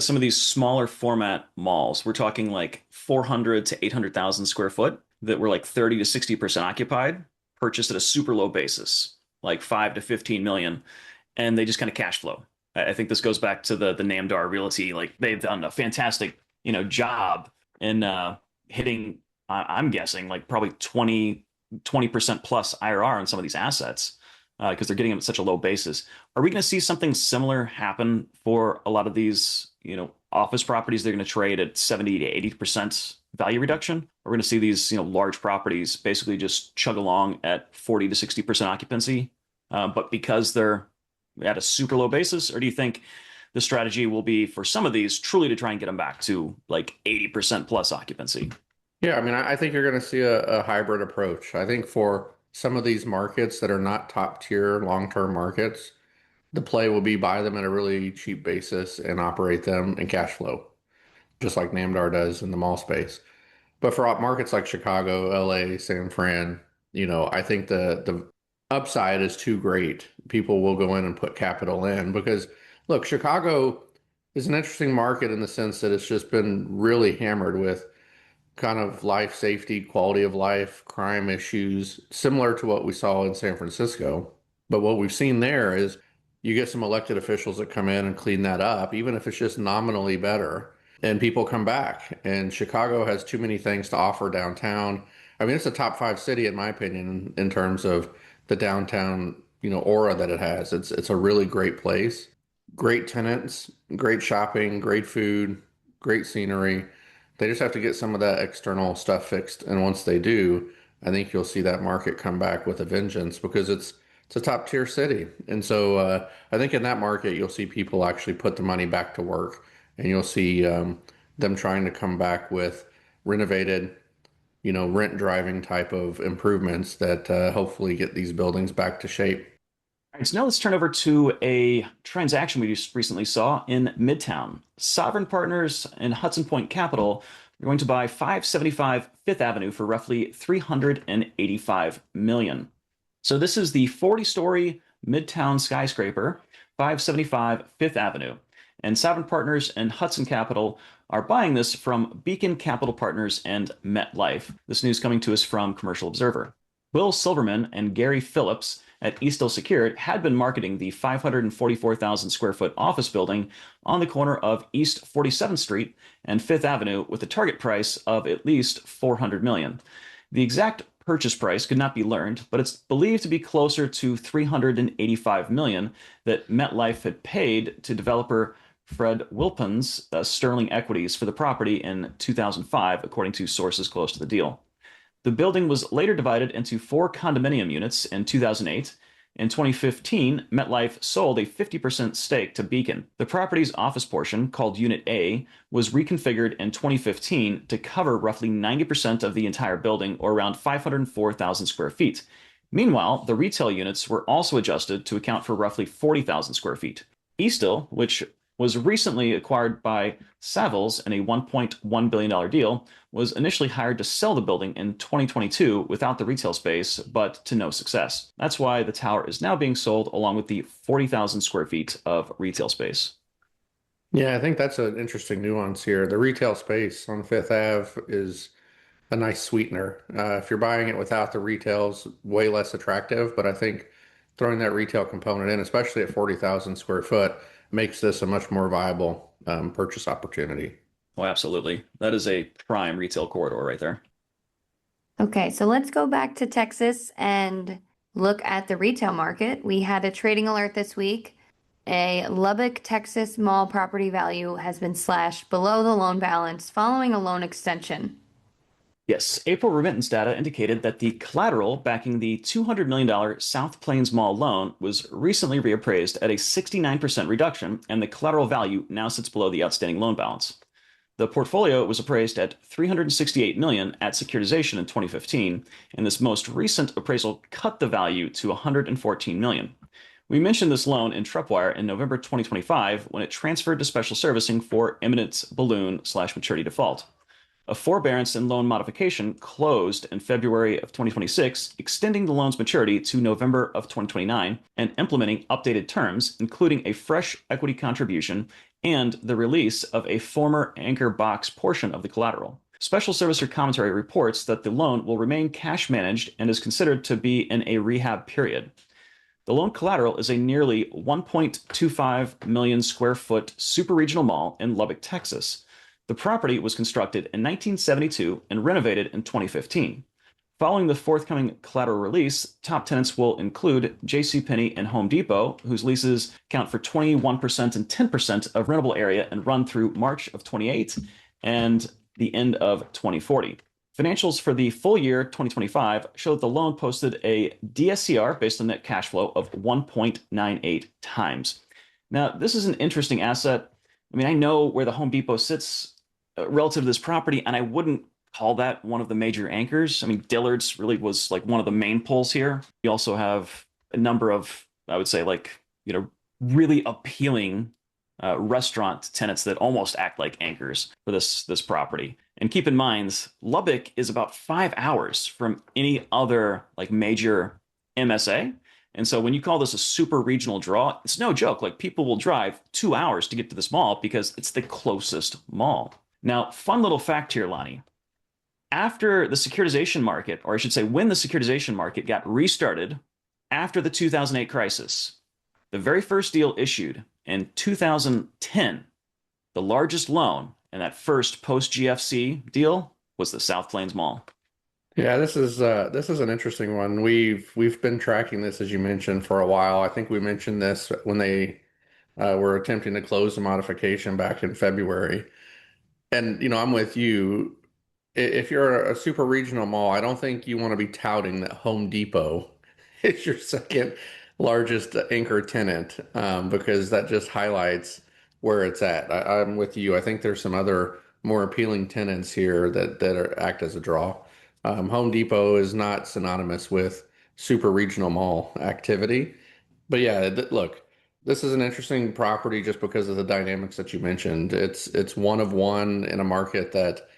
some of these smaller format malls. We're talking like 400 to 800,000 square foot that were like 30 to 60% occupied, purchased at a super low basis, like 5 to 15 million, and they just kind of cash flow. I think this goes back to the Namdar Realty. Like they've done a fantastic, job in hitting, I'm guessing, like probably 20% plus IRR on some of these assets because they're getting them at such a low basis. Are we going to see something similar happen for a lot of these, office properties? They're going to trade at 70 to 80% value reduction. We're going to see these, large properties basically just chug along at 40 to 60% occupancy, but because they're at a super low basis? Or do you think the strategy will be for some of these truly to try and get them back to like 80% plus occupancy? Yeah, I mean, I think you're going to see a hybrid approach. I think for some of these markets that are not top tier long-term markets, the play will be buy them at a really cheap basis and operate them in cash flow, just like Namdar does in the mall space. But for markets like Chicago, LA, San Fran, I think the upside is too great. People will go in and put capital in because, look, Chicago is an interesting market in the sense that it's just been really hammered with kind of life safety, quality of life, crime issues, similar to what we saw in San Francisco. But what we've seen there is you get some elected officials that come in and clean that up, even if it's just nominally better, and people come back. And Chicago has too many things to offer downtown. I mean, it's a top 5 city, in my opinion, in terms of the downtown, aura that it has. It's a really great place, great tenants, great shopping, great food, great scenery. They just have to get some of that external stuff fixed. And once they do, I think you'll see that market come back with a vengeance because it's a top tier city. And so I think in that market, you'll see people actually put the money back to work, and you'll see them trying to come back with renovated, rent driving type of improvements that hopefully get these buildings back to shape. All right, so now let's turn over to a transaction we just recently saw in Midtown. Sovereign Partners and Hudson Point Capital are going to buy 575 Fifth Avenue for roughly $385 million. So this is the 40-story Midtown skyscraper, 575 Fifth Avenue. And Sovereign Partners and Hudson Capital are buying this from Beacon Capital Partners and MetLife. This news coming to us from Commercial Observer. Will Silverman and Gary Phillips at Eastdil Secured had been marketing the 544,000 square foot office building on the corner of East 47th Street and Fifth Avenue with a target price of at least $400 million. The exact purchase price could not be learned, but it's believed to be closer to $385 million that MetLife had paid to developer Fred Wilpons Sterling Equities for the property in 2005, according to sources close to the deal. The building was later divided into 4 condominium units in 2008. In 2015, MetLife sold a 50% stake to Beacon. The property's office portion, called Unit A, was reconfigured in 2015 to cover roughly 90% of the entire building, or around 504,000 square feet. Meanwhile, the retail units were also adjusted to account for roughly 40,000 square feet. Eastdil, which was recently acquired by Savills in a $1.1 billion deal, was initially hired to sell the building in 2022 without the retail space, but to no success. That's why the tower is now being sold along with the 40,000 square feet of retail space. Yeah, I think that's an interesting nuance here. The retail space on Fifth Ave is a nice sweetener. If you're buying it without the retail's way less attractive, but I think throwing that retail component in, especially at 40,000 square foot, makes this a much more viable purchase opportunity. Oh, absolutely. That is a prime retail corridor right there. Okay, so let's go back to Texas and look at the retail market. We had a trading alert this week. A Lubbock, Texas mall property value has been slashed below the loan balance following a loan extension. Yes, April remittance data indicated that the collateral backing the $200 million South Plains Mall loan was recently reappraised at a 69% reduction, and the collateral value now sits below the outstanding loan balance. The portfolio was appraised at $368 million at securitization in 2015, and this most recent appraisal cut the value to $114 million. We mentioned this loan in TreppWire in November 2025 when it transferred to special servicing for imminent balloon/maturity default. A forbearance and loan modification closed in February of 2026, extending the loan's maturity to November of 2029 and implementing updated terms, including a fresh equity contribution and the release of a former anchor box portion of the collateral. Special servicer commentary reports that the loan will remain cash managed and is considered to be in a rehab period. The loan collateral is a nearly 1.25 million square foot super regional mall in Lubbock, Texas. The property was constructed in 1972 and renovated in 2015. Following the forthcoming collateral release, top tenants will include JCPenney and Home Depot, whose leases count for 21% and 10% of rentable area and run through March of 28 and the end of 2040. Financials for the full year 2025 show that the loan posted a DSCR based on net cash flow of 1.98 times. Now, this is an interesting asset. I mean, I know where the Home Depot sits relative to this property, and I wouldn't call that one of the major anchors. I mean, Dillard's really was like one of the main pulls here. You also have a number of, I would say, like, really appealing restaurant tenants that almost act like anchors for this property. And keep in mind, Lubbock is about 5 hours from any other like major MSA. And so when you call this a super regional draw, it's no joke. Like, people will drive 2 hours to get to this mall because it's the closest mall. Now, fun little fact here, Lonnie. After the securitization market, or I should say when the securitization market got restarted after the 2008 crisis, the very first deal issued in 2010, the largest loan in that first post-GFC deal was the South Plains Mall. Yeah, this is an interesting one. We've been tracking this, as you mentioned, for a while. I think we mentioned this when they were attempting to close the modification back in February. And I'm with you. If you're a super regional mall, I don't think you want to be touting that Home Depot is your second largest anchor tenant, because that just highlights where it's at. I'm with you. I think there's some other more appealing tenants here that act as a draw. Home Depot is not synonymous with super regional mall activity. But yeah, look, this is an interesting property just because of the dynamics that you mentioned. It's one of one in a market that,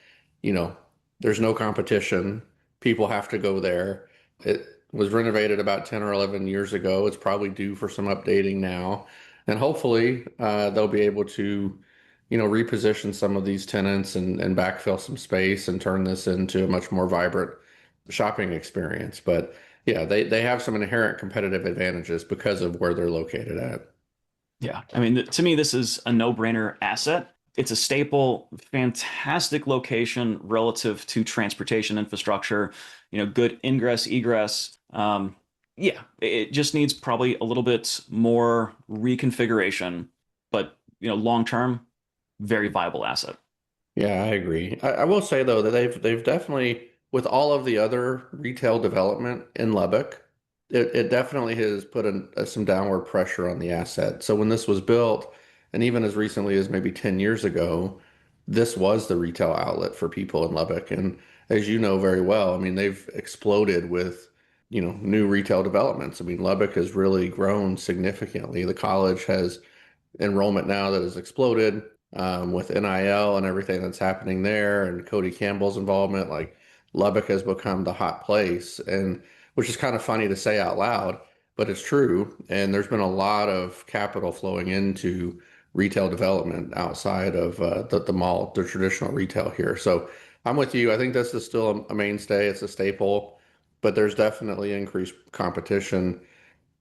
you know, there's no competition. People have to go there. It was renovated about 10 or 11 years ago. It's probably due for some updating now. And hopefully, they'll be able to, reposition some of these tenants and backfill some space and turn this into a much more vibrant shopping experience. But yeah, they have some inherent competitive advantages because of where they're located at. Yeah. I mean, to me, this is a no-brainer asset. It's a staple, fantastic location relative to transportation infrastructure, good ingress, egress. Yeah, it just needs probably a little bit more reconfiguration, but long term, very viable asset. Yeah, I agree. I will say though that they've definitely, with all of the other retail development in Lubbock, it definitely has put some downward pressure on the asset. So when this was built, and even as recently as maybe 10 years ago, this was the retail outlet for people in Lubbock. And as you know very well, I mean, they've exploded with, new retail developments. I mean, Lubbock has really grown significantly. The college has enrollment now that has exploded with NIL and everything that's happening there, and Cody Campbell's involvement. Like Lubbock has become the hot place, and which is kind of funny to say out loud, but it's true. And there's been a lot of capital flowing into retail development outside of the mall, the traditional retail here. So I'm with you. I think this is still a mainstay. It's a staple, but there's definitely increased competition,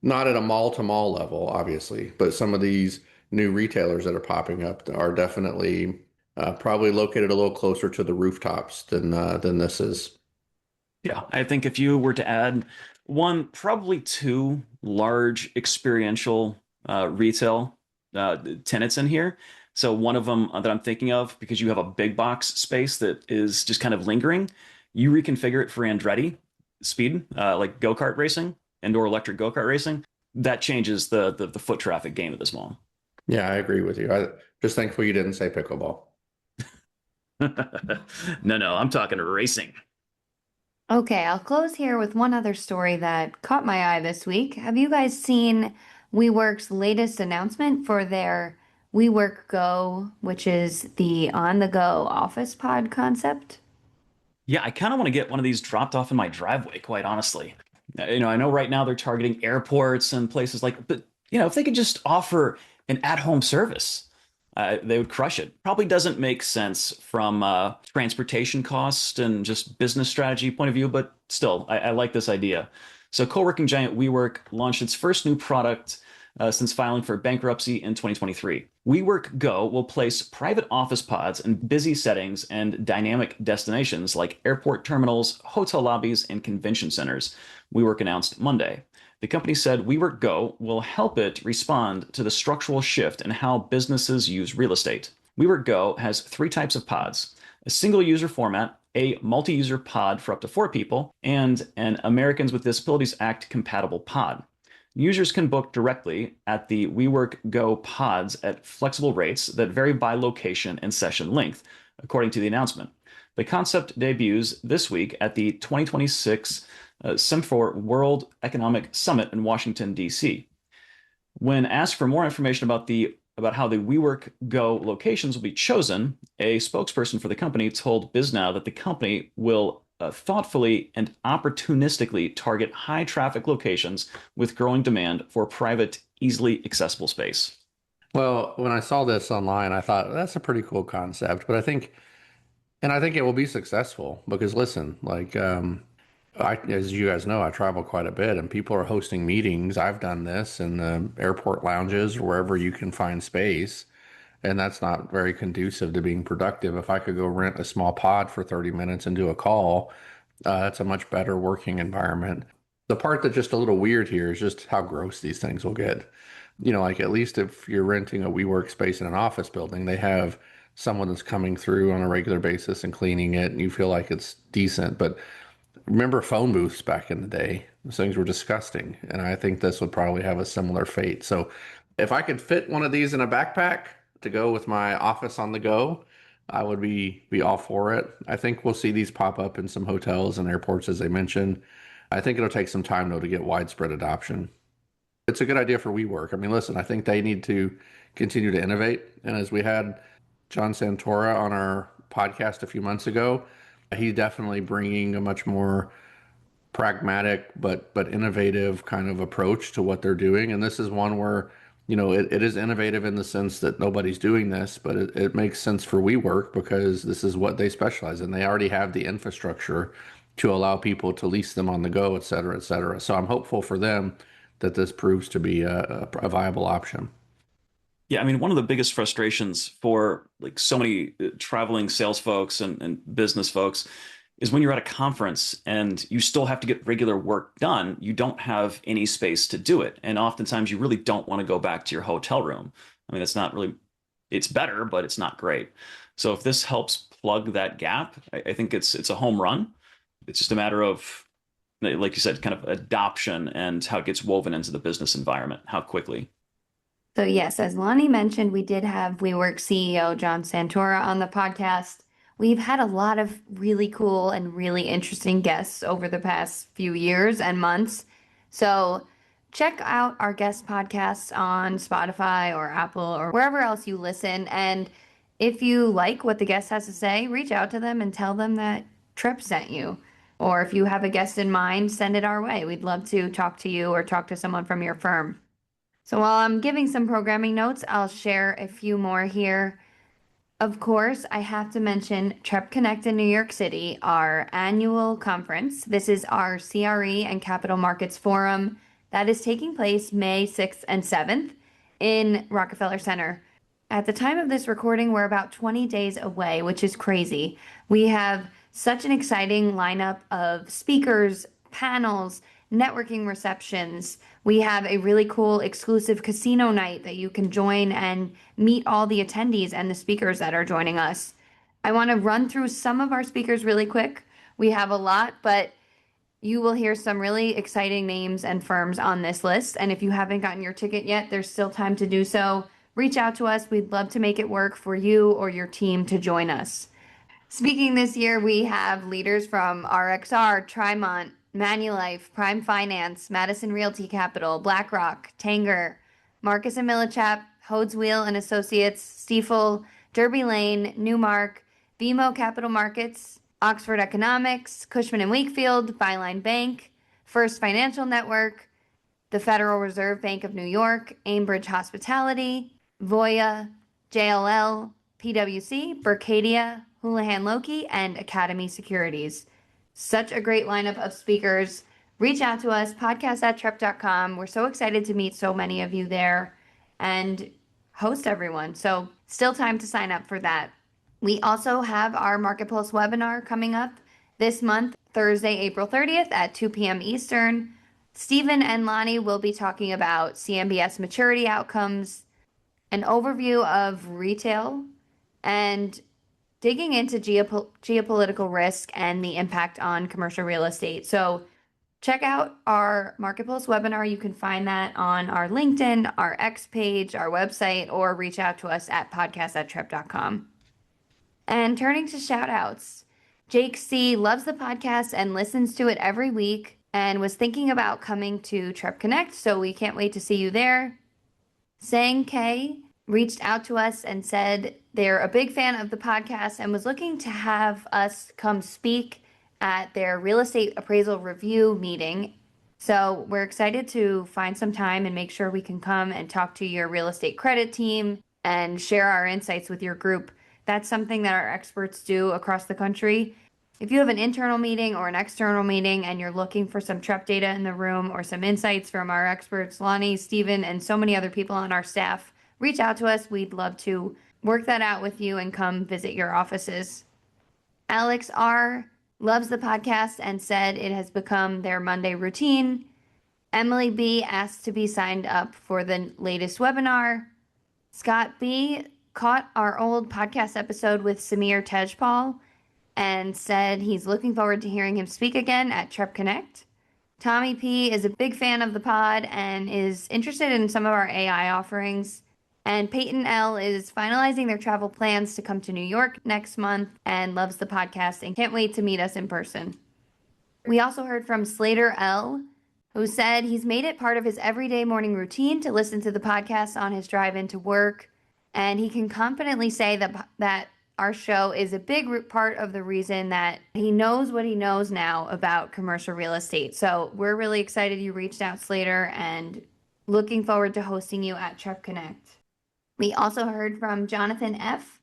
not at a mall to mall level, obviously, but some of these new retailers that are popping up are definitely probably located a little closer to the rooftops than this is. Yeah, I think if you were to add one, probably two large experiential retail tenants in here. So one of them that I'm thinking of, because you have a big box space that is just kind of lingering, you reconfigure it for Andretti speed, like go-kart racing, indoor electric go-kart racing. That changes the foot traffic game at this mall. Yeah, I agree with you. I just thankful you didn't say pickleball. No, I'm talking racing. Okay, I'll close here with one other story that caught my eye this week. Have you guys seen WeWork's latest announcement for their WeWork Go, which is the on-the-go office pod concept? Yeah, I kind of want to get one of these dropped off in my driveway, quite honestly. I know right now they're targeting airports and places like, but if they could just offer an at-home service, they would crush it. Probably doesn't make sense from transportation cost and just business strategy point of view, but still, I like this idea. So, co-working giant WeWork launched its first new product since filing for bankruptcy in 2023. WeWork Go will place private office pods in busy settings and dynamic destinations like airport terminals, hotel lobbies, and convention centers, WeWork announced Monday. The company said WeWork Go will help it respond to the structural shift in how businesses use real estate. WeWork Go has three types of pods: a single user format, a multi user pod for up to 4 people, and an Americans with Disabilities Act compatible pod. Users can book directly at the WeWork Go pods at flexible rates that vary by location and session length, according to the announcement. The concept debuts this week at the 2026 Symphor World Economic Summit in Washington, D.C. When asked for more information about how the WeWork Go locations will be chosen, a spokesperson for the company told BizNow that the company will thoughtfully and opportunistically target high traffic locations with growing demand for private, easily accessible space. Well, when I saw this online, I thought that's a pretty cool concept, but I think it will be successful because listen, like, as you guys know, I travel quite a bit and people are hosting meetings. I've done this in the airport lounges or wherever you can find space. And that's not very conducive to being productive. If I could go rent a small pod for 30 minutes and do a call, that's a much better working environment. The part that's just a little weird here is just how gross these things will get. Like at least if you're renting a WeWork space in an office building, they have someone that's coming through on a regular basis and cleaning it, and you feel like it's decent. But remember phone booths back in the day? Those things were disgusting, and I think this would probably have a similar fate. So if I could fit one of these in a backpack to go with my office on the go, I would be all for it. I think we'll see these pop up in some hotels and airports, as they mentioned. I think it'll take some time though to get widespread adoption. It's a good idea for WeWork. I mean, listen, I think they need to continue to innovate. And as we had John Santora on our podcast a few months ago, he's definitely bringing a much more pragmatic but innovative kind of approach to what they're doing. And this is one where, it is innovative in the sense that nobody's doing this, but it makes sense for WeWork because this is what they specialize in. They already have the infrastructure to allow people to lease them on the go, et cetera, et cetera. So I'm hopeful for them that this proves to be a viable option. Yeah, I mean, one of the biggest frustrations for like so many traveling sales folks and business folks is when you're at a conference and you still have to get regular work done, you don't have any space to do it. And oftentimes you really don't want to go back to your hotel room. I mean, it's not really, it's better, but it's not great. So if this helps plug that gap, I think it's a home run. It's just a matter of, like you said, kind of adoption and how it gets woven into the business environment, how quickly. So yes, as Lonnie mentioned, we did have WeWork CEO John Santora on the podcast. We've had a lot of really cool and really interesting guests over the past few years and months. So check out our guest podcasts on Spotify or Apple or wherever else you listen. And if you like what the guest has to say, reach out to them and tell them that Trepp sent you. Or if you have a guest in mind, send it our way. We'd love to talk to you or talk to someone from your firm. So while I'm giving some programming notes, I'll share a few more here. Of course, I have to mention Trepp Connect in New York City, our annual conference. This is our CRE and Capital Markets Forum that is taking place May 6th and 7th in Rockefeller Center. At the time of this recording, we're about 20 days away, which is crazy. We have such an exciting lineup of speakers, panels, networking receptions. We have a really cool exclusive casino night that you can join and meet all the attendees and the speakers that are joining us. I want to run through some of our speakers really quick. We have a lot, but you will hear some really exciting names and firms on this list. And if you haven't gotten your ticket yet, there's still time to do so. Reach out to us. We'd love to make it work for you or your team to join us. Speaking this year, we have leaders from RXR, Trimont, Manulife, Prime Finance, Madison Realty Capital, BlackRock, Tanger, Marcus & Millichap, Hodes Wheel and Associates, Stifel, Derby Lane, Newmark, BMO Capital Markets, Oxford Economics, Cushman & Wakefield, Byline Bank, First Financial Network, the Federal Reserve Bank of New York, Aimbridge Hospitality, Voya, JLL, PwC, Berkadia, Houlihan Lokey, and Academy Securities. Such a great lineup of speakers. Reach out to us, podcast@trepp.com. We're so excited to meet so many of you there and host everyone. So still time to sign up for that. We also have our Market Pulse webinar coming up this month, Thursday, April 30th at 2 p.m. Eastern. Stephen and Lonnie will be talking about CMBS maturity outcomes, an overview of retail, and digging into geopolitical risk and the impact on commercial real estate. So check out our Market Pulse webinar. You can find that on our LinkedIn, our X page, our website, or reach out to us at podcast@trepp.com. And turning to shout outs, Jake C. loves the podcast and listens to it every week and was thinking about coming to Trepp Connect, so we can't wait to see you there. Sang K reached out to us and said they're a big fan of the podcast and was looking to have us come speak at their real estate appraisal review meeting. So we're excited to find some time and make sure we can come and talk to your real estate credit team and share our insights with your group. That's something that our experts do across the country. If you have an internal meeting or an external meeting and you're looking for some Trepp data in the room or some insights from our experts, Lonnie, Stephen, and so many other people on our staff, reach out to us. We'd love to work that out with you and come visit your offices. Alex R. loves the podcast and said it has become their Monday routine. Emily B. asked to be signed up for the latest webinar. Scott B. caught our old podcast episode with Samir Tejpal and said he's looking forward to hearing him speak again at Trepp Connect. Tommy P. is a big fan of the pod and is interested in some of our AI offerings. And Peyton L. is finalizing their travel plans to come to New York next month and loves the podcast and can't wait to meet us in person. We also heard from Slater L., who said he's made it part of his everyday morning routine to listen to the podcast on his drive into work. And he can confidently say that our show is a big part of the reason that he knows what he knows now about commercial real estate. So we're really excited you reached out, Slater, and looking forward to hosting you at Trepp Connect. We also heard from Jonathan F.,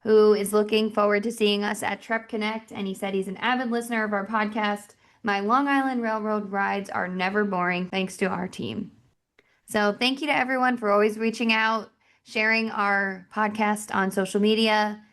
who is looking forward to seeing us at Trepp Connect, and he said he's an avid listener of our podcast. My Long Island Railroad rides are never boring, thanks to our team. So thank you to everyone for always reaching out, sharing our podcast on social media.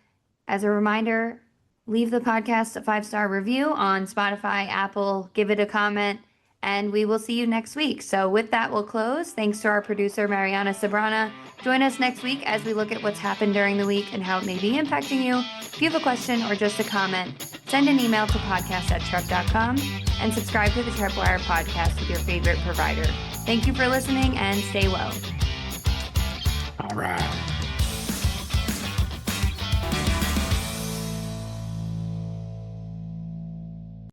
As a reminder, leave the podcast a 5-star review on Spotify, Apple, give it a comment, and we will see you next week. So with that, we'll close. Thanks to our producer, Mariana Sabrana. Join us next week as we look at what's happened during the week and how it may be impacting you. If you have a question or just a comment, send an email to podcast@trepp.com and subscribe to the TreppWire Podcast with your favorite provider. Thank you for listening and stay well. All right.